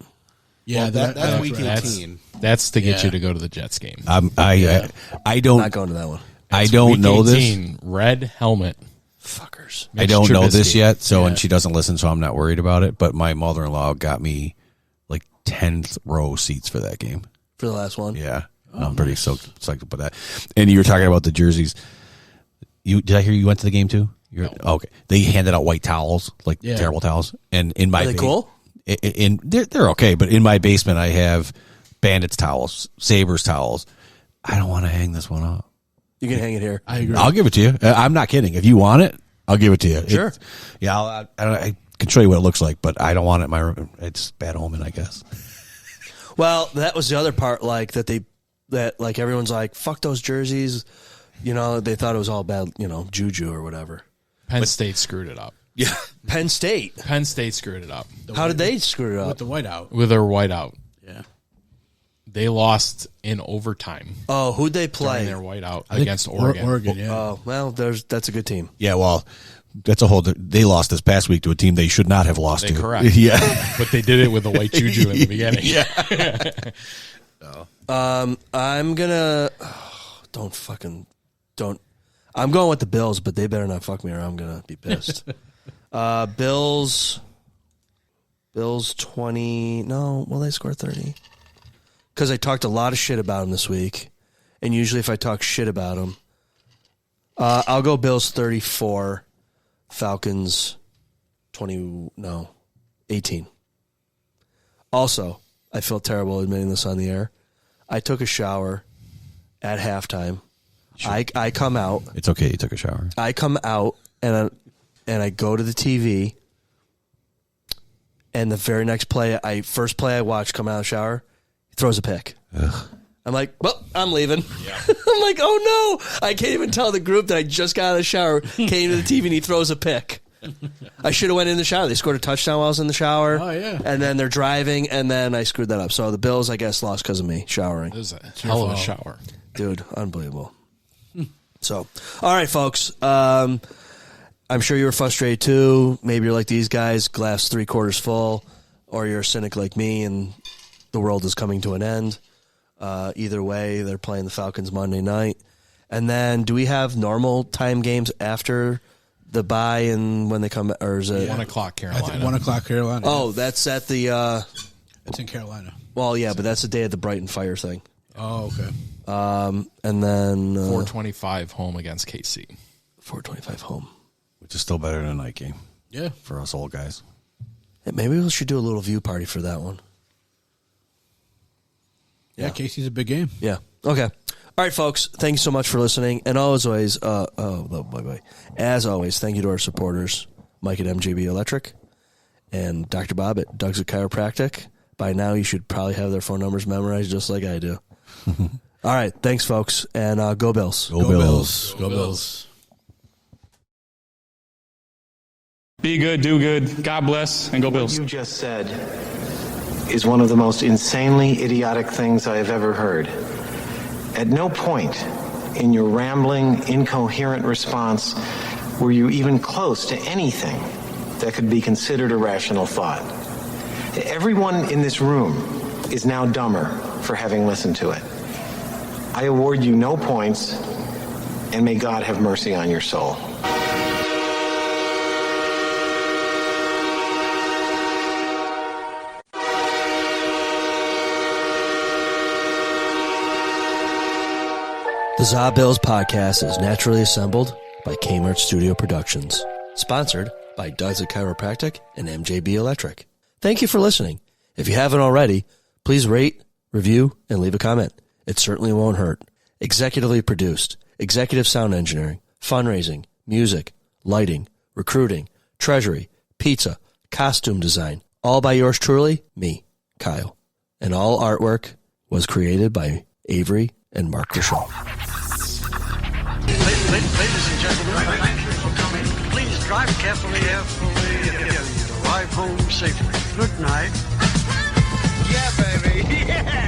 Yeah, Well, that's that's week right. 18. That's to get Yeah. you to go to the Jets game. I don't. Not going to that one. I It's don't week know this. 18, red helmet. Fuckers. I don't know this Trubisky. yet, so Yeah. and she doesn't listen, so I'm not worried about it. But my mother-in-law got me like 10th row seats for that game. For the last one? Yeah, I'm pretty psyched about that. And you were talking about the jerseys. Did I hear you went to the game too? Okay. They handed out white towels, like Yeah. terrible towels. And in my Are they cool? they're okay, but in my basement I have Bandits towels, Sabres towels. I don't want to hang this one up. You can hang it here. I agree. I'll give it to you. I'm not kidding. If you want it, I'll give it to you. Sure. I can show you what it looks like, but I don't want it in my room. It's bad omen, I guess. Well, that was the other part, like that everyone's like, fuck those jerseys. You know, they thought it was all bad, juju or whatever. Penn State screwed it up. Yeah. Penn State. Penn State screwed it up How did they screw it up? With the whiteout. with their whiteout. Yeah. They lost in overtime Oh, who'd they play? during their whiteout against Oregon. Oregon, yeah. Oh, well, that's a good team. Yeah, well, that's a whole. They lost this past week to a team they should not have lost to. Correct. Yeah. But they did it with the white juju in the beginning. Yeah. I'm gonna I'm going with the Bills, but they better not fuck me or I'm gonna be pissed. Bills 20. No, will they score 30? Because I talked a lot of shit about them this week, and usually if I talk shit about them, I'll go Bills 34, Falcons 18. Also, I feel terrible admitting this on the air. I took a shower at halftime. Sure. I come out. It's okay. You took a shower. I come out and I go to the TV. And the very next first play I watch coming out of the shower, he throws a pick. Ugh. I'm like, well, I'm leaving. Yeah. I'm like, oh no. I can't even tell the group that I just got out of the shower, came to the TV, and he throws a pick. I should have went in the shower. They scored a touchdown while I was in the shower. Oh, yeah. And then they're driving, and then I screwed that up. So the Bills, I guess, lost because of me showering. It was a hell of a shower. Dude, unbelievable. So, all right, folks. I'm sure you were frustrated too. Maybe you're like these guys, glass 3/4 full, or you're a cynic like me, and the world is coming to an end. Either way, they're playing the Falcons Monday night. And then, do we have normal time games after the bye and when they come? Or is it 1 o'clock Carolina? I think 1 o'clock Carolina. Oh, that's at the. It's in Carolina. Well, yeah, but that's the day of the Brighton Fire thing. Oh, okay. And then 4:25 home against KC. 4:25 home. Which is still better than a night game. Yeah. For us old guys. Yeah, maybe we should do a little view party for that one. Yeah, Casey's a big game. Yeah. Okay. All right, folks. Thank you so much for listening. And as always, as always, thank you to our supporters, Mike at MJB Electric and Dr. Bob at Doug's Chiropractic. By now, you should probably have their phone numbers memorized just like I do. All right. Thanks, folks. And go Bills. Go Bills. Go Bills. Be good, do good, God bless, and go Bills. What you just said is one of the most insanely idiotic things I have ever heard. At no point in your rambling, incoherent response were you even close to anything that could be considered a rational thought. Everyone in this room is now dumber for having listened to it. I award you no points, and may God have mercy on your soul. The ZaBillsPodcast is naturally assembled by Kmart Studio Productions. Sponsored by Doug's Chiropractic and MJB Electric. Thank you for listening. If you haven't already, please rate, review, and leave a comment. It certainly won't hurt. Executively produced, executive sound engineering, fundraising, music, lighting, recruiting, treasury, pizza, costume design, all by yours truly, me, Kyle. And all artwork was created by Avery and Mark Vachon. Ladies and gentlemen, thank you for coming. Please drive carefully, and arrive home safely. Good night. Yeah, baby. Yeah.